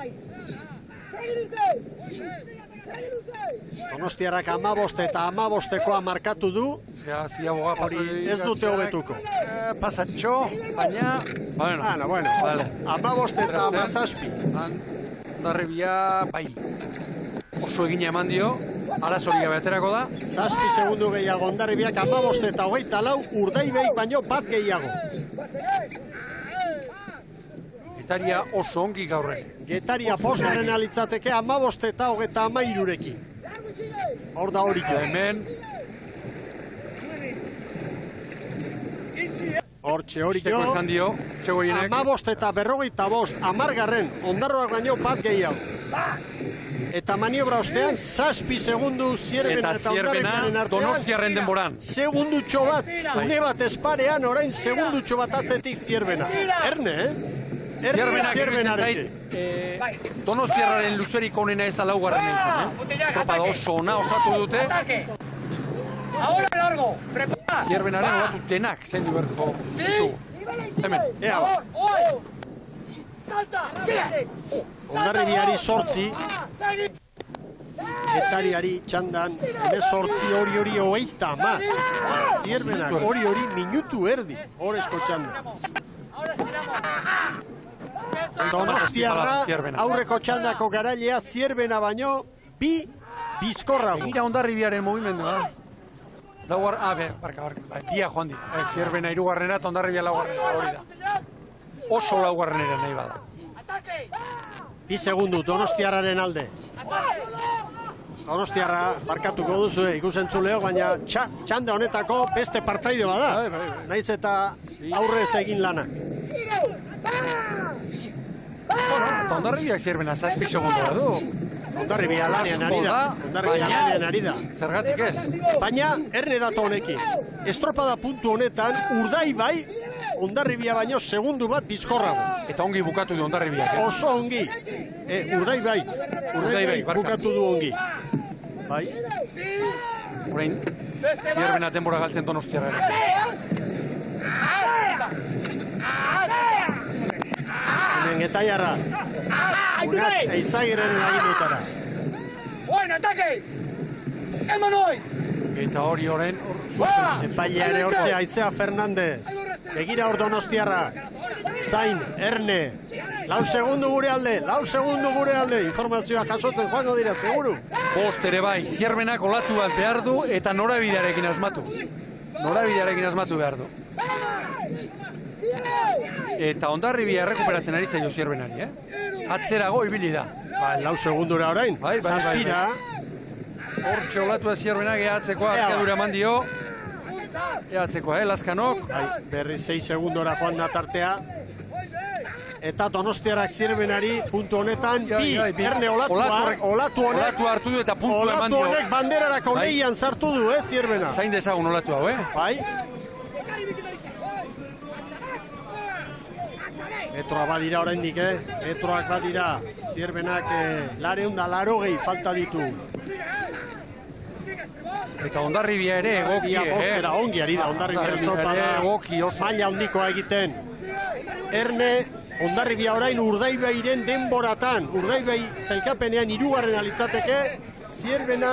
Donostiarrak 15 eta 15koa markatu du. Hori ez dute hobetuko. Pasatxo, baina... Bueno. 15 eta 17. Hondarribia, bai. Oso egina eman dio, arazori gabe aterako da. 7 segundu gehiago Hondarribiak 15 eta 24, Urdaibei baino bat gehiago. Getaria oso ongi gaurren. Getaria 5. alitzateke 15 eta 33rekin. Hor da hori jo. Hemen. Hortxe hori jo. Teko esan dio, txegoienek. 15 eta 45, 10. Hondarroak baino bat gehiago. Eta maniobra ostean, 7 segundu Zierbena eta Hondarribiaren artean. Donostiarren denboran. Segundutxo bat, une bat esparean, orain segundutxo bat atzetik Zierbena. Erne, Zierbenarekin. Donostiarraren luzerik onena ez da 4. izan, Tropa da oso ona osatu dute. Ahora largo, prepara. Zierbenaren olatu denak zendu bertuko ditu. Hemen. Ea ba. Hondarribiari 8, Getariari txandan, sortzi hori 30. Zierbenak hori minutu erdi, horrezko txandan. Donostiarra, aurreko txandako garailea, Zierbena baino, bi bizkorra. Gira Hondarribiaren mugimendua. Barka, pia joan dit. Zierbena 3. eta Hondarribia 4. hori da. Oso 4. nahi bada. 2 segundu, Donostiarraren alde. Donostiarra barkatuko duzu ikusentzuleo, baina txanda honetako beste partaide bada. Naiz eta aurrez egin lanak. Eta Hondarribiak Zierbena 7 segundu da du. Hondarribia lanean ari da. Zergatik ez? Baina, erne data honekin. Estropada puntu honetan, Urdaibai, Hondarribia baino segundu bat bizkorrago. Eta ongi bukatu du Hondarribiak. Oso ongi. Urdaibai bukatu du ongi. Bai. Orain, Zierbena denbora galtzen Donostiarraren. Hemen Getaiarra. Unas Eizagiren agindutara. Eta hori orain... Epaileare hortxe Aizea Fernandez. Begira hor Donostiarra. Zain, Erne. 4 segundu gure alde. Informazioa jasotzen joango dira, seguru. 5 ere bai, Zierbenak olatu bat behar du eta norabidearekin asmatu. Behar du. Eta Hondarribia errekuperatzen ari zaio Zierbenari, Atzerago ibili da. 4 segundura orain. Zazpira. Hortxe olatua Zierbenak ehatzekoa arkadura eman dio. Ehatzekoa, Lazkanok. Berri 6 segundora joan da tartea. Eta Donostiarrak Zierbenari puntu honetan Erne olatu hartu du eta puntu eman dio. Olatu honek banderarako lehian sartu du, Zierbena. Zain dezagun olatu hau, Bai. Metroak badira oraindik, Metroak badira. Zierbenak 280 falta ditu. Eta Hondarribia ere egoki, Ongi ari da, Hondarribia estropada. Maila handikoa egiten. Erne, Hondarribia orain Urdaibairen denboratan. Urdaibai zailkapenean 3. litzateke. Zierbena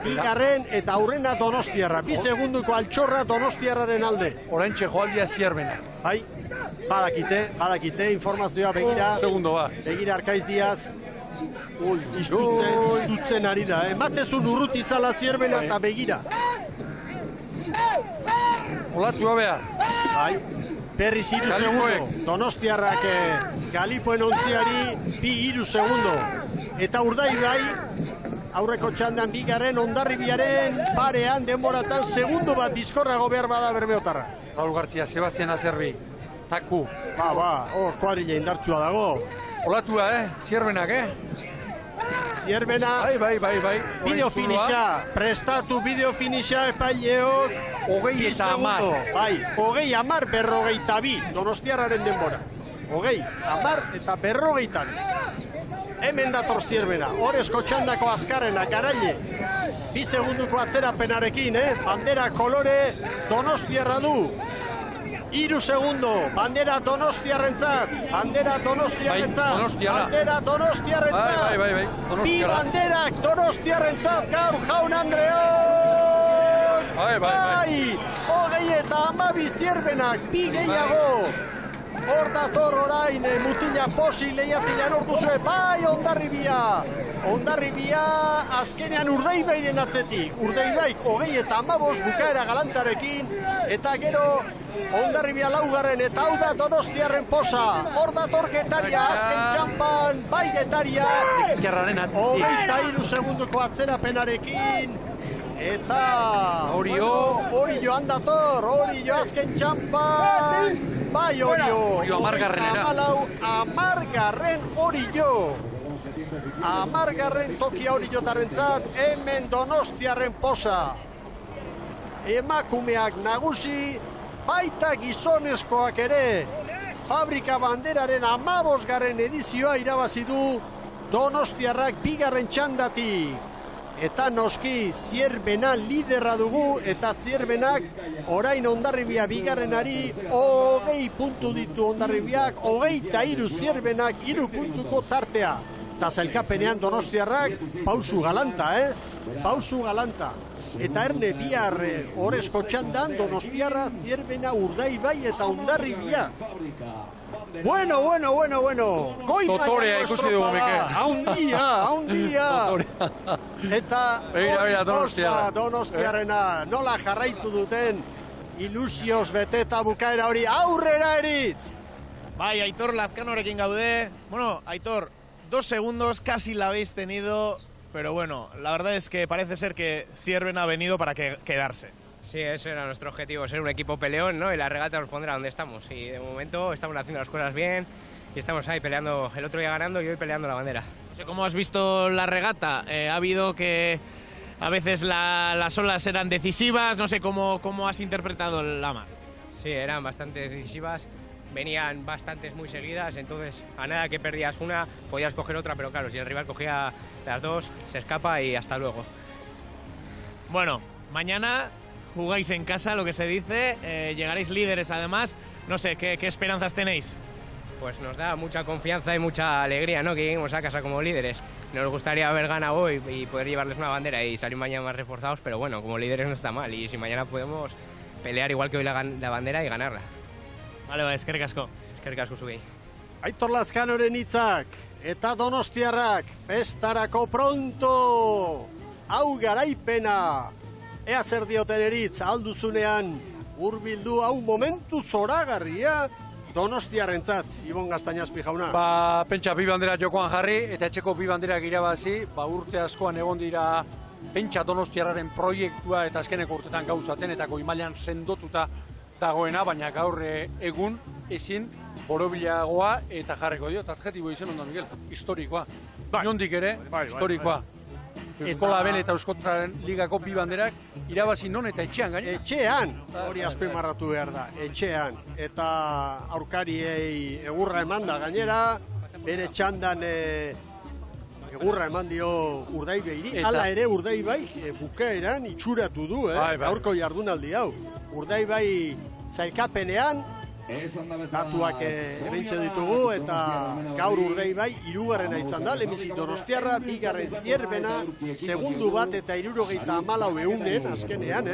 2. eta aurrena Donostiarra. 2 segunduko altxorra Donostiarraren alde. Orain txejoaldia Zierbena. Bai, badakite, informazioa begira. Segundo ba. Begira Arkaiz Diaz. Istutzen ari da, Matezun urruti zala Zierbena eta begira. Olatua behar. Bai, berri 3 segundo. Donostiarrak Galipoen ontziari 2-3 segundo. Eta Urdaibai, aurreko txandan 2. Hondarribiaren parean denboratan segundo bat bizkorrago behar bada Bermeotarra. Raul Gartzia, Sebastian Azerbi, Taku. Hor kuadrilla indartsua dago. Olatua, Zierbenak, Zierbena. Bai. Bideo finixa, prestatu bideo finixa epaileok. 20 eta 10. Bai, 20, 10, 52. Donostiarraren denbora. 20, 10 eta 52. Hemen dator Zierbena. Horezko txandako azkarrena, garaile. 2 segunduko atzerapenarekin, Bandera kolore Donostiarra du. 3 segundo, bandera Donostiarrentzat. Bandera Donostiarrentzat. Bai. Bi banderak Donostiarrentzat gaur jaun Andreok. Bai. 20 eta 12 Zierbenak, 2 gehiago. Hor dator orain, mutila posi lehiatilean hor duzue, bai Hondarribia azkenean Urdaibairen atzetik. Urdaibaik 20 eta 15 bukaera galantarekin, eta gero Hondarribia 4. eta hau da Donostiarren posa. Hor dator Getaria azken txampan, bai Getaria. 23 segunduko atzerapenarekin. Eta Orio handator, Orio azken txampan. Bai Orio. Amargarren Orio. 10. tokia Oriotarrentzat, hemen Donostiarren posa. Emakumeak nagusi, baita gizonezkoak ere. Fabrika banderaren 15. edizioa irabazi du Donostiarrak 2. txandatik. Eta noski Zierbena liderra dugu, eta Zierbenak orain Hondarribia bigarrenari 20 puntu ditu Hondarribiak, 23 Zierbenak 3 puntuko tartea. Eta zailkapenean Donostiarrak pausu galanta, pausu galanta. Eta erne bihar horrezko txandan Donostiarra, Zierbena, Urdaibai eta Hondarribia. Bueno. Sotorea ikusi dugu, Mikel. Haundia. Eta Donostiarrena nola jarraitu duten ilusioz beteta bukaera hori aurrera eritz. Bai, Aitor Lazkanorekin gaude. Bueno, Aitor, 2 segundos casi la habéis tenido, pero bueno, la verdad es que parece ser que Zierben ha venido para quedarse. Sí, ese era nuestro objetivo, ser un equipo peleón, ¿no? Y la regata nos pondrá donde estamos. Y de momento estamos haciendo las cosas bien y estamos ahí peleando, el otro día ganando y hoy peleando la bandera. No sé cómo has visto la regata. Ha habido que a veces las olas eran decisivas, no sé cómo has interpretado la mar. Sí, eran bastante decisivas, venían bastantes muy seguidas, entonces a nada que perdías una podías coger otra, pero claro, si el rival cogía las dos, se escapa y hasta luego. Bueno, mañana jugáis en casa, lo que se dice, llegaréis líderes además, no sé, ¿qué esperanzas tenéis? Pues nos da mucha confianza y mucha alegría, ¿no? Que lleguemos a casa como líderes. Nos gustaría haber ganado hoy y poder llevarles una bandera y salir mañana más reforzados, pero bueno, como líderes no está mal y si mañana podemos pelear igual que hoy la bandera y ganarla. Vale, eskerrik asko. Eskerrik asko zuei. Aitor Lazkanoren hitzak eta Donostiarrak festarako pronto! Hau garaipena! Ea zer dioten eritz, alduzunean hurbildu hau momentu zoragarria Donostiarrentzat, Ibon Gaztañazpi jauna. Pentsa bi bandera jokoan jarri eta etxeko bi banderak irabazi, urte askoan egon dira pentsa Donostiarraren proiektua eta azkeneko urtetan gauzatzen eta goi mailan sendotuta dagoena, baina gaur egun ezin borobilagoa eta jarriko dio, eta adjetibo izen ondo, Miguel, historikoa. Nondik ere, historikoa. Euskola Abel eta Euskotraren ligako bi banderak irabazi non eta etxean gaina. Etxean, hori azpimarratu behar da, etxean. Eta aurkariei egurra eman da gainera, bere txandan egurra eman dio Urdaibairi. Hala ere Urdaibai bukaeran itxuratu du, gaurko jardunaldi hau. Urdaibai zailkapenean, datuak ebentxe ditugu eta gaur Urdaibai 3. izan da, lehenbizi Donostiarra, 2. Zierbena, segundu bat eta 74 egunen, azkenean,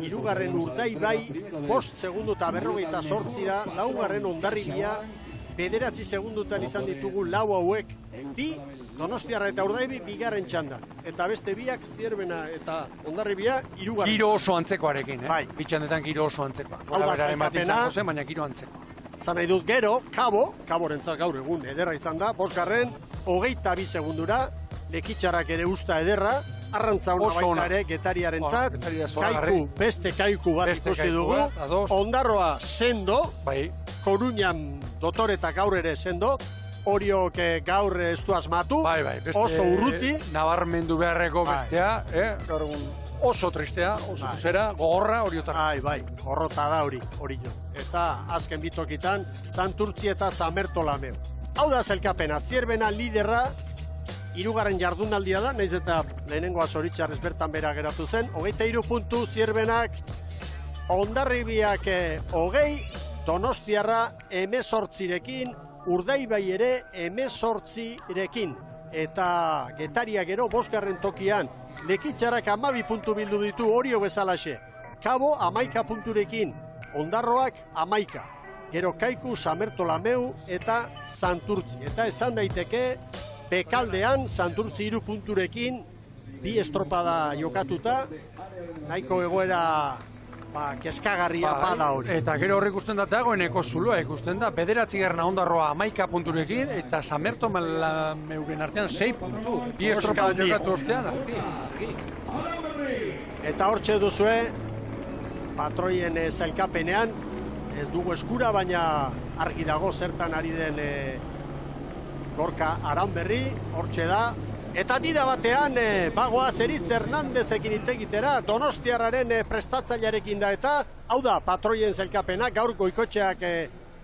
3. Urdaibai, 5 segundu eta 48 4. Hondarribia, 9 segundutan izan ditugu lau hauek, 2 Donostiarra eta Urdaibai 2. txandan. Eta beste biak Zierbena eta Hondarribia 3. Giro oso antzekoarekin, Bai. Bitxandetan giro oso antzekoa. Hau da zailkapena, baina giro antzekoa. Zan nahi dut gero, Kaborentzat gaur egun ederra izan da, 5. 22 segundura, Lekitxarrak ere usta ederra, arrantza hona baita ere Getariarentzat, beste kaiku bat ikusi dugu, Ondarroa sendo, Koruñan Dotoreta gaur ere sendo, Oriok gaur ez du asmatu, oso urruti. Nabarmendu beharreko bestea, gaur egun oso tristea, oso zuzera, gogorra Oriotarra. Bai, gorrota da hori jo. Eta azken bitokitan, Santurtzi eta Samertolameu. Hau da zelkapena, Zierbena liderra, 3. jardunaldia da, nahiz eta lehenengoa zoritxarrez bertan bera geratu zen, 23 puntu Zierbenak, Hondarribiak 20, Donostiarra 18rekin, Urdaibai ere 18rekin. Eta Getaria gero 5. tokian, Lekitxarrak 12 puntu bildu ditu Orio bezalaxe. Kabo 11 punturekin, Ondarroak 11. Gero Kaiku, Samertolameu eta Santurtzi. Eta esan daiteke, Bekaldean Santurtzi 3 punturekin, 2 estropada jokatuta, nahiko egoera keskagarria bada hori. Eta gero horrik ikusten da dagoeneko zuloa ikusten da, 9. Ondarroa 11 punturekin, eta Samertomeuren artean 6 puntu. 2 estropada jokatu ostean, argi. Eta hortxe duzue, patroien zailkapenean, ez dugu eskura, baina argi dago zertan ari den Gorka Aranberri, hortxe da. Eta dida batean, bagoaz Eritz Hernandezekin hitz egitera, Donostiarraren prestatzailearekin da eta, hau da, patroien zailkapena, gaur Goikotxeak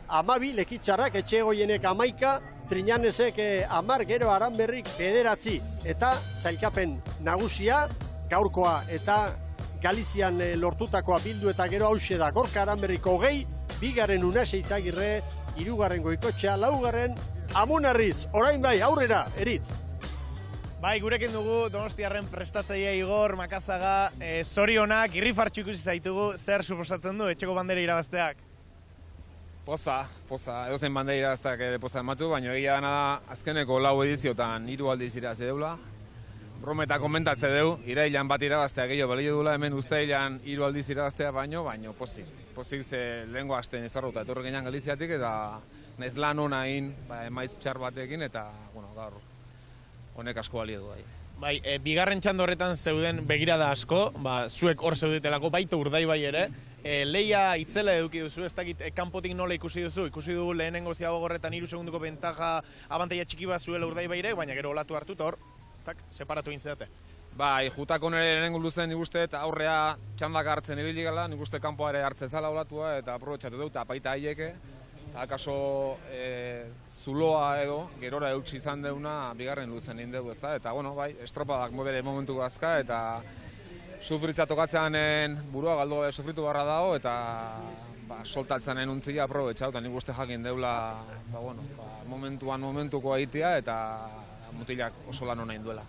12, Lekitxarrak, Etxegoienek 11, Triñanesek 10, gero Aranberrik 9, eta sailkapen nagusia, gaurkoa eta Galizian lortutakoa bildu eta gero hause da Gorka Aranberrik 20, 2. Unase Izagirre, 3. Goikotxea, 4. Amunarriz, orain bai, aurrera, Eritz. Bai, gurekin dugu Donostiarren prestatzailea Igor Makazaga, zorionak, irrifartxu ikusi zaitugu, zer suposatzen du etxeko bandera irabazteak? Poza, edozein bandera irabazteak poza ematu, baina egia dena da azkeneko 4 ediziotan 3 aldiz irabazi deula. Brometa komentatze deu, irailan bat irabaztea gehiago balio dula, hemen uztailan 3 aldiz irabaztea baino pozik. Pozik ze lehengo astean izarruta etorri ginen Galiziatik eta naiz lan hona egin, emaitz txar batekin eta, gaur honek asko balio du. Bai, bigarren txando horretan zeuden begirada asko, zuek hor zeudetelako, baita Urdaibai ere, leia itzela eduki duzu, ez dakit kanpotik nola ikusi duzu, ikusi dugu lehenengo Ziabogorretan 3 segunduko bentaja abantaia txiki bat zuela Urdaibaire, baina gero olatu hartu eta hor, separatu egin zedate. Bai, jutako nire lehenengo luzen nik uste, eta aurrea txandak hartzen ibili gala, nik uste kanpoa ere hartzezala olatua, eta aprobetxatu dut, apaita haieke, akaso zuloa edo, gerora eutxi izan deuna, bigarren luzen egin dugu, ezta? Eta, bai, estropadak bere momentuko azka, eta sufritza tokatzean burua galdu gabe sufritu barra dago, eta soltatzean untzia aprobetxatu, eta nik uste jakin deula, momentuko egitea, eta mutilak oso lan hona induela.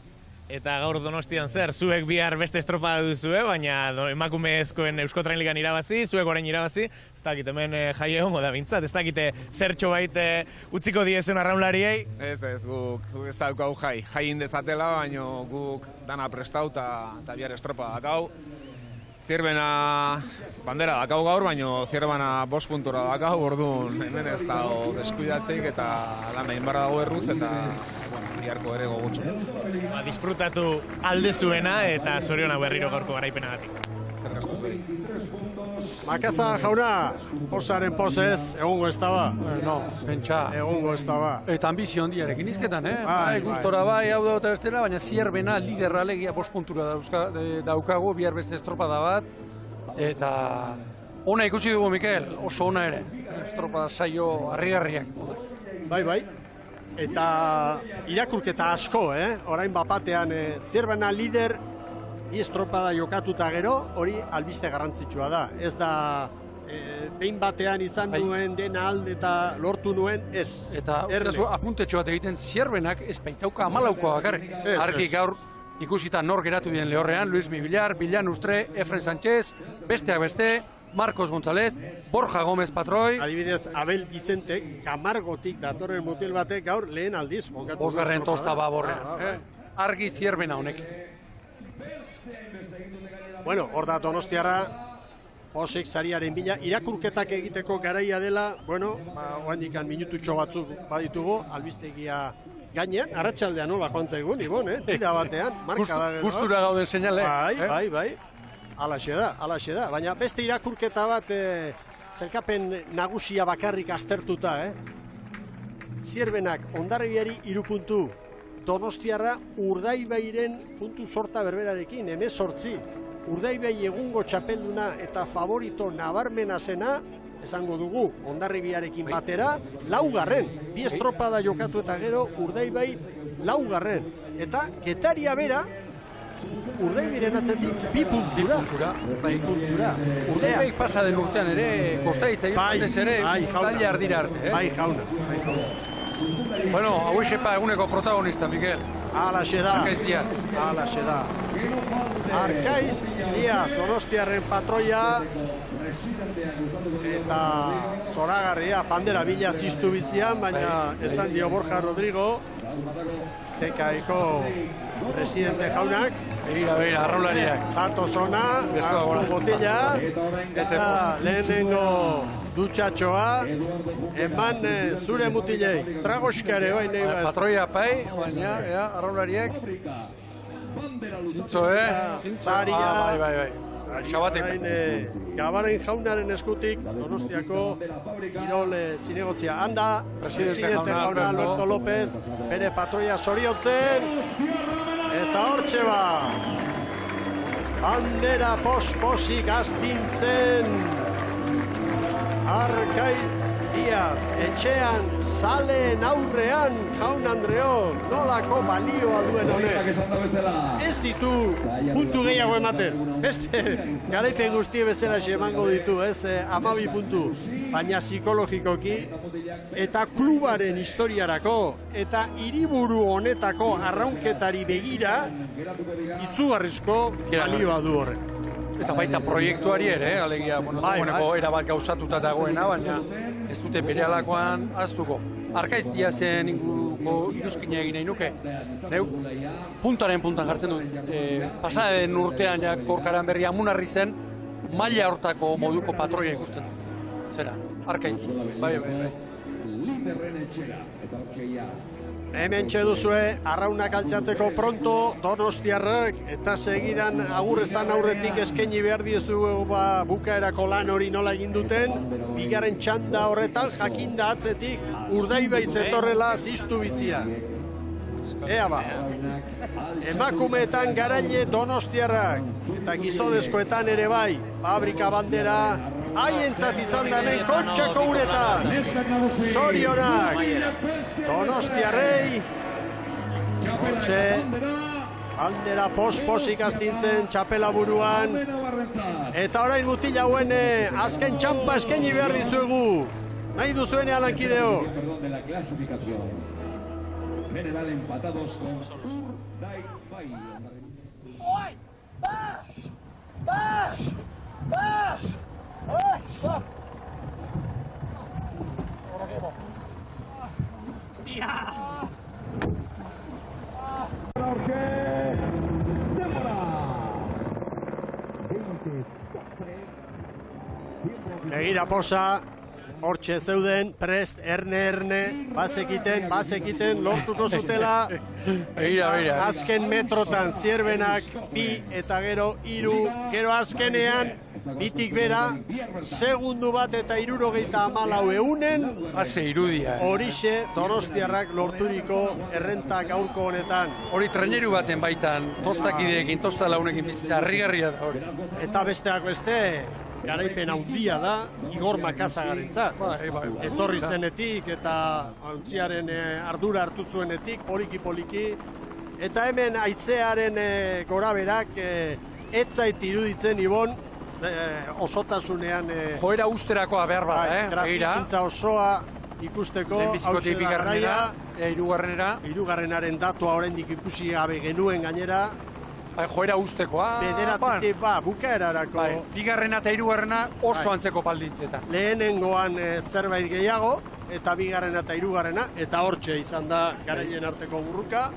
Eta gaur Donostian zer, zuek bihar beste estropada duzue, baina emakumezkoen Euskotren Ligan irabazi, zuek orain irabazi, ez dakit hemen jai egongo da bintzat, ez dakite zertxo bait utziko diezen arraunlariei? Ez, guk ez daukau jai indezatela, baina guk dana prestau eta bihar estropada dakau. Zierbena bandera dakau gaur, baina zierbena 5 puntura dakau, orduan hemen ez dago deskuidatzeik eta lan egin barra dago erruz eta biharko ere gogutxo. Disfrutatu alde zuena eta zorionak berriro gaurko garaipenagatik. Makaza jauna, posaren posez, egungo ez daba? No, pentsa. Egungo ez daba. Eta ambizio handiarekin izketan, gustora bai, hau da eta bestela, baina Zierbena liderra alegia 5 puntura daukagu, bihar beste estropada bat, eta ona ikusi dugu, Mikel, oso ona ere, estropada saio harrigarriak. Bai, eta irakurketa asko, orain bapatean Zierbena lider, estropada jokatuta gero, hori albiste garrantzitsua da. Ez da, behin batean izan nuen dena alde eta lortu nuen, ez. Eta apuntetxo bat egiten Zierbenak ez baitauka 14 bakarrik. Argi gaur ikusita nor geratu dien lehorrean, Luis Mibillar, Bilan Ustre, Efren Sánchez, besteak beste, Marcos González, Borja Gómez Patroi. Adibidez, Abel Vicente, Camargotik datorren mutil batek gaur lehen aldiz. 5. tosta baborrean. Argi Zierbena honek. Bueno, hor da Donostiarra, Josek sariaren bila, irakurketak egiteko garaia dela, oandikan minututxo batzuk baditugu, albistegia gainean, arratsaldean nola joan zaigun, Ibon, tira batean, marka da gero. Gustura gauden seinale. Bai, alaxe da, baina beste irakurketa bat, zelkapen nagusia bakarrik aztertuta, Zierbenak Hondarribiari 3 puntu, Donostiarra Urdaibairen puntu sorta berberarekin, 18. Urdaibai egungo txapelduna eta favorito nabarmena zena, esango dugu, Hondarribiarekin batera, 4. 2 estropada jokatu eta gero, Urdaibai 4. Eta Getaria bera, Urdaibiren atzetik 2 puntura. Urdaibai pasa den urtean ere, kostaitza egin ere, uztaila ardira arte. Bai, jauna. Bueno, hau esepa eguneko protagonista, Miguel. Alaxe da. Arkaiz Diaz. Arkaiz Diaz, Donostiarren patroia. Eta zoragarria, bandera bila ziztu bizian, baina esan dio Borja Rodrigo, TKeko presidente jaunak. Begira, arraulariak. Zato zona, hartu botila, eta lehenengo dutxatxoa, eman zure mutilei. Tragoskare bai nahi bat. Patroia pai, baina, arraulariak. Zintzo, Zaria. Bai. Xabatek. Gabaren jaunaren eskutik, Donostiako kirol zinegotzia. Handa, presidente jauna Alberto López, bere patroia zoriotzen, eta hortxe ba. Bandera pos-posik astintzen. Arkaitz Diaz, etxean, zaleen aurrean, Jaun Andreok, nolako balioa duen honek. Ez ditu puntu gehiago ematen. Beste, garaipen guztie bezala emango ditu, ez 12 puntu. Baina psikologikoki eta klubaren historiarako eta hiriburu honetako arraunketari begira izugarrizko balioa du horrek. Eta baita proiektuari ere, alegia, dagoeneko erabat gauzatuta dagoena, baina ez dute bere alakoan aztuko. Arkaiz Diazen inguruko iruzkina egin nahi nuke. Neu, puntaren puntan jartzen dut. Pasaden urtean ja Korkaran berri Amunarri zen, maila hortako moduko patroia ikusten du. Zera, Arkaiz, bai. Hemen txeduzue, arraunak altxatzeko pronto, Donostiarrak, eta segidan agurrezan aurretik eskaini behar diezu bukaerako lan hori nola egin duten, bigarren txanda horretan jakinda atzetik Urdaibaitz etorrela ziztu bizia. Ea ba, emakumeetan garaile Donostiarrak, eta gizonezkoetan ere bai, fabrika bandera, haientzat izan da hemen Kontxako uretan. Zorionak, Donostiarrei, hortxe, bandera pos-posik astintzen txapela buruan, eta orain mutil hauen azken txampa eskaini behar dizuegu. Nahi duzuenean lankideo. General empatados con Urdaibai. ¡Ay! ¡Vas! ¡Vas! ¡Vas! ¡Ay! ¡Va! Ahora qué va. ¡Hostia! Begira posa, hortxe zeuden, prest, erne, bazekiten, lortuko zutela. Begira. Azken metrotan zierbenak, 2 eta gero 3, gero azkenean, bitik bera, segundu bat eta 74 eunen. Haze irudia. Horixe Donostiarrak lorturiko errentak gaurko honetan. Hori treneru baten baitan, tostakideekin, tostalaunekin bizita, harrigarria da hori. Eta besteak beste, garaipen handia da, Igor Makazagarentzat. Etorri zenetik eta ontziaren ardura hartu zuenetik, poliki. Eta hemen haitzearen goraberak etzait iruditzen Ibon osotasunean. Joera usterakoa behar bada, Trafikintza osoa ikusteko. Lehenbizikotik bigarrenera. Hirugarrenaren datua oraindik ikusi gabe genuen gainera. Joera ustekoa. Bederatzetik bukaerarako. Bigarrena eta hirugarrena oso antzeko baldintzetan. Lehenengoan zerbait gehiago, eta bigarrena eta hirugarrena, eta hortxe izan da garailen arteko burruka.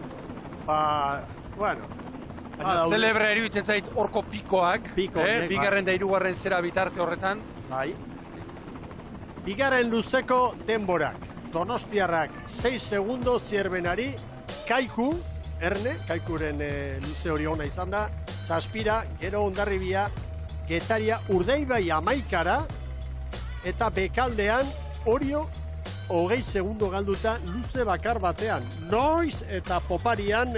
Zelebra eruditzen zait horko pikoak, bigarren da hirugarren zera bitarte horretan. Bai. Bigarren luzeko denborak. Donostiarrak 6 segundo zierbenari, Kaiku, Kaikuren luze hori ona izan da, Zazpira, gero Hondarribia, Getaria, Urdaibai 11 eta bekaldean Orio 20 segundo galduta luze bakar batean. Noiz eta poparian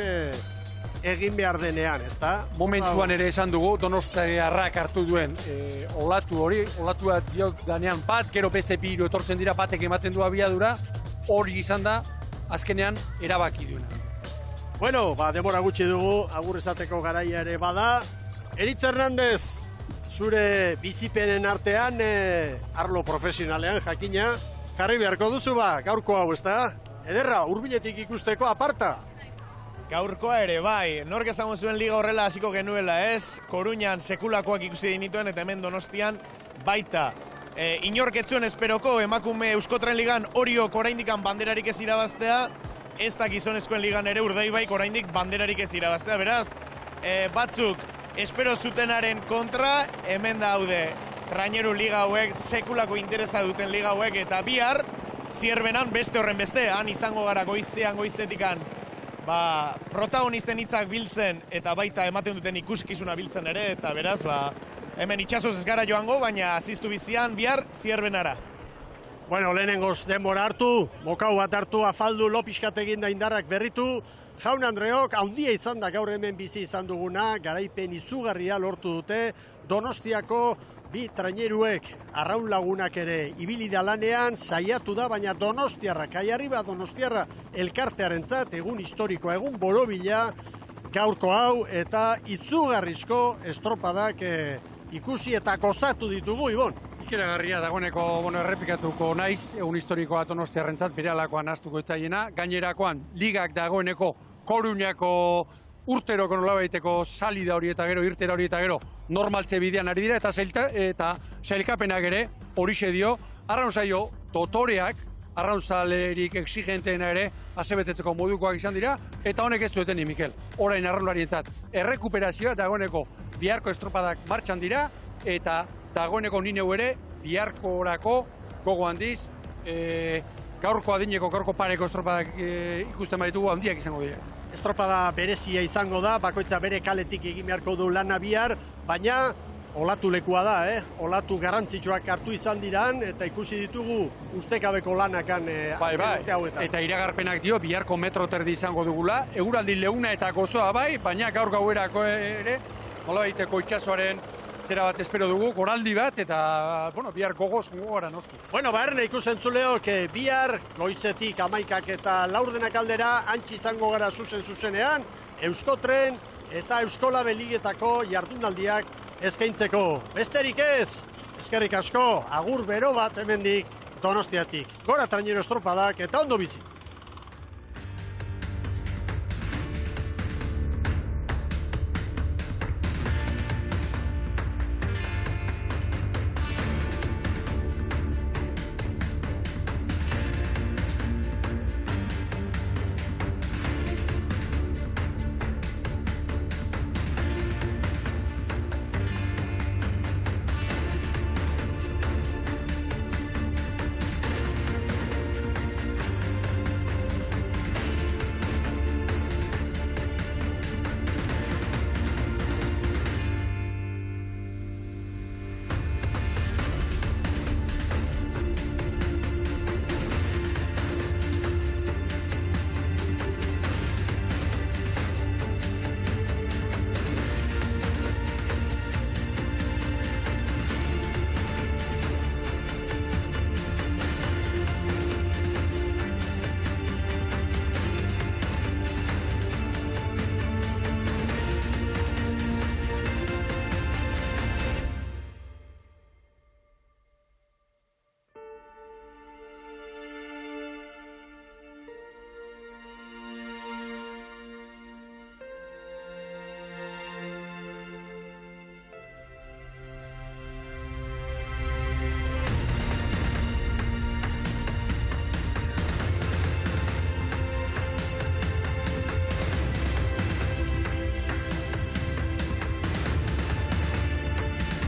egin behar denean, ezta? Momentuan ere esan dugu, Donostiarrak hartu duen olatu hori, olatua diot danean bat, gero beste piru etortzen dira, batek ematen du abiadura, hori izan da, azkenean erabaki duena. Bueno, denbora gutxi dugu, agur esateko garaia ere bada. Eritz Hernandez, zure bizipenen artean, arlo profesionalean jakina, jarri beharko duzu gaurko hau, ezta? Ederra, hurbiletik ikusteko aparta. Gaurkoa ere, bai, nork esango zuen liga horrela hasiko genuela, ez? Koruñan sekulakoak ikusi dinituen eta hemen Donostian baita. Inork ez zuen esperoko emakume Euskotren ligan Oriok oraindikan banderarik ez irabaztea, ez da gizonezkoen ligan ere Urdaibaik oraindik banderarik ez irabaztea, beraz, batzuk espero zutenaren kontra, hemen daude traineru liga hauek, sekulako interesa duten liga hauek, eta bihar, zierbenan beste horren beste, han izango gara goizetikan, protagonisten hitzak biltzen, eta baita ematen duten ikuskizuna biltzen ere, eta beraz, hemen itxasoz ez gara joango, baina aziztu bizian bihar zierbenara. Bueno, lehenengoz denbora hartu, mokau bat hartu, afaldu, lopiskat egin da indarrak berritu. Jaun Andreok, handia izan da gaur hemen bizi izan duguna, garaipen izugarria lortu dute, Donostiako Bi traineruek arraun lagunak ere ibili da lanean, saiatu da, baina Donostiarra, Kaiarriba Donostiarra elkartearentzat egun historikoa, egun borobila gaurko hau eta itzugarrizko estropadak ikusi eta gozatu ditugu, Ibon. Ikeragarria dagoeneko errepikatuko naiz, egun historikoa Donostiarrentzat berehalakoan hastuko itzaiena, gainerakoan ligak dagoeneko Koruñako urteroko nolabaiteko salida hori eta gero, irtera hori eta gero, normaltze bidean ari dira, eta sailkapenak ere, horixe dio, arraun zaio, dotoreak, arraunzalerik exigenteena ere, asebetetzeko modukoak izan dira, eta honek ez dueteni, Mikel, orain arraunlarientzat, errekuperazioa dagoeneko biharko estropadak martxan dira, eta dagoeneko nineu ere, biharko orako, gogo handiz, gaurko adineko, gaurko pareko estropadak ikusten baditugu handiak izango dira. Estropada berezia izango da, bakoitza bere kaletik egin beharko du lana bihar, baina olatu lekua da, olatu garrantzitsuak hartu izan diran, eta ikusi ditugu ustekabeko lanakan urte hauetan. Eta iragarpenak dio, biharko metro terdi izango dugula, eguraldi leuna eta gozoa bai, baina gaur gauerako ere, nolabaiteko itxasoaren zera bat espero dugu, goraldi bat, eta, bihar gogoz gara noski. Erne ikusentzuleok, bihar goizetik 11 eta laurdenak aldera, antzi izango gara zuzenean, Euskotren eta Euskolabe ligetako jardunaldiak eskaintzeko. Besterik ez, eskerrik asko, agur bero bat hemendik Donostiatik. Gora trainero estropadak eta ondo bizi.